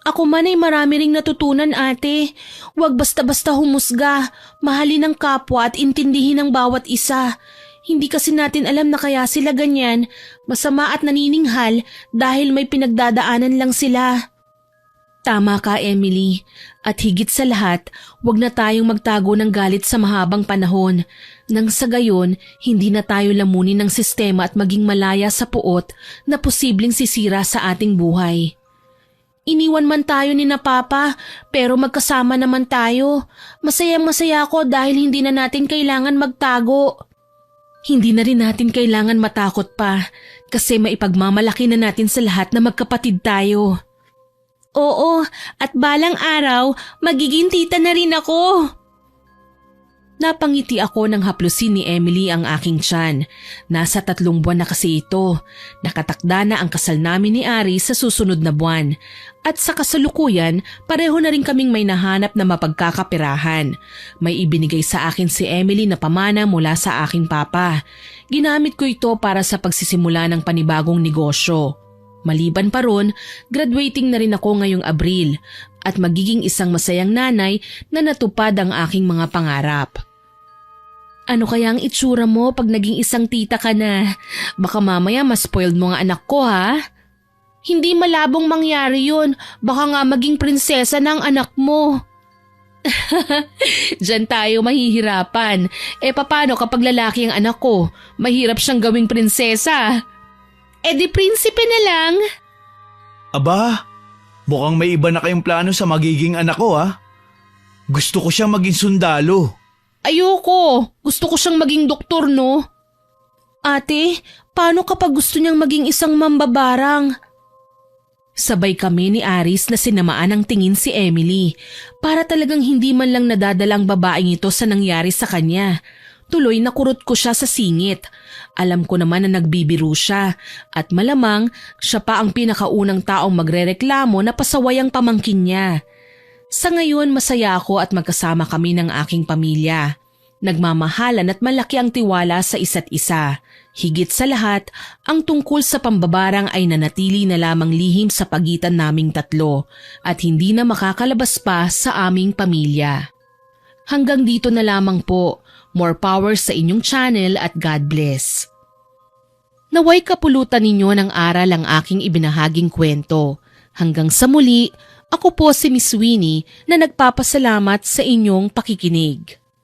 Ako man ay marami ring natutunan, ate. Huwag basta-basta humusga, mahalin ang kapwa at intindihin ang bawat isa. Hindi kasi natin alam na kaya sila ganyan, masama at nanininghal dahil may pinagdadaanan lang sila. Tama ka, Emily. At higit sa lahat, huwag na tayong magtago ng galit sa mahabang panahon. Nang sa gayon, hindi na tayo lamunin ng sistema at maging malaya sa puot na posibleng sisira sa ating buhay. Iniwan man tayo ni na Papa, pero magkasama naman tayo. Masayang-masaya ako dahil hindi na natin kailangan magtago. Hindi na rin natin kailangan matakot pa kasi maipagmamalaki na natin sa lahat na magkapatid tayo. Oo, at balang araw, magiging tita na rin ako. Napangiti ako nang haplusin ni Emily ang aking tiyan. Nasa 3 buwan na kasi ito. Nakatakda na ang kasal namin ni Ari sa susunod na buwan. At sa kasalukuyan, pareho na rin kaming may nahanap na mapagkakapirahan. May ibinigay sa akin si Emily na pamana mula sa aking papa. Ginamit ko ito para sa pagsisimula ng panibagong negosyo. Maliban pa ron, graduating na rin ako ngayong Abril at magiging isang masayang nanay na natupad ang aking mga pangarap. Ano kaya ang itsura mo pag naging isang tita ka na? Baka mamaya mas spoiled mo nga anak ko ha? Hindi malabong mangyari yun. Baka nga maging prinsesa ng anak mo. Diyan tayo mahihirapan. Paano kapag lalaki ang anak ko? Mahirap siyang gawing prinsesa. Di prinsipe na lang. Aba, mukhang may iba na kayong plano sa magiging anak ko ha. Gusto ko siyang maging sundalo. Ayoko. Gusto ko siyang maging doktor, no? Ate, paano kapag gusto niyang maging isang mambabarang? Sabay kami ni Aris na sinamaan ng tingin si Emily para talagang hindi man lang nadadalang babaeng ito sa nangyari sa kanya. Tuloy nakurot ko siya sa singit. Alam ko naman na nagbibiro siya at malamang siya pa ang pinakaunang taong magrereklamo na pasaway ang pamangkin niya. Sa ngayon masaya ako at magkasama kami ng aking pamilya. Nagmamahalan at malaki ang tiwala sa isa't isa. Higit sa lahat, ang tungkol sa pambabarang ay nanatili na lamang lihim sa pagitan naming tatlo at hindi na makakalabas pa sa aming pamilya. Hanggang dito na lamang po. More power sa inyong channel at God bless. Naway kapulutan ninyo ng aral ang aking ibinahaging kwento. Hanggang sa muli, ako po si Miss Winnie na nagpapasalamat sa inyong pakikinig.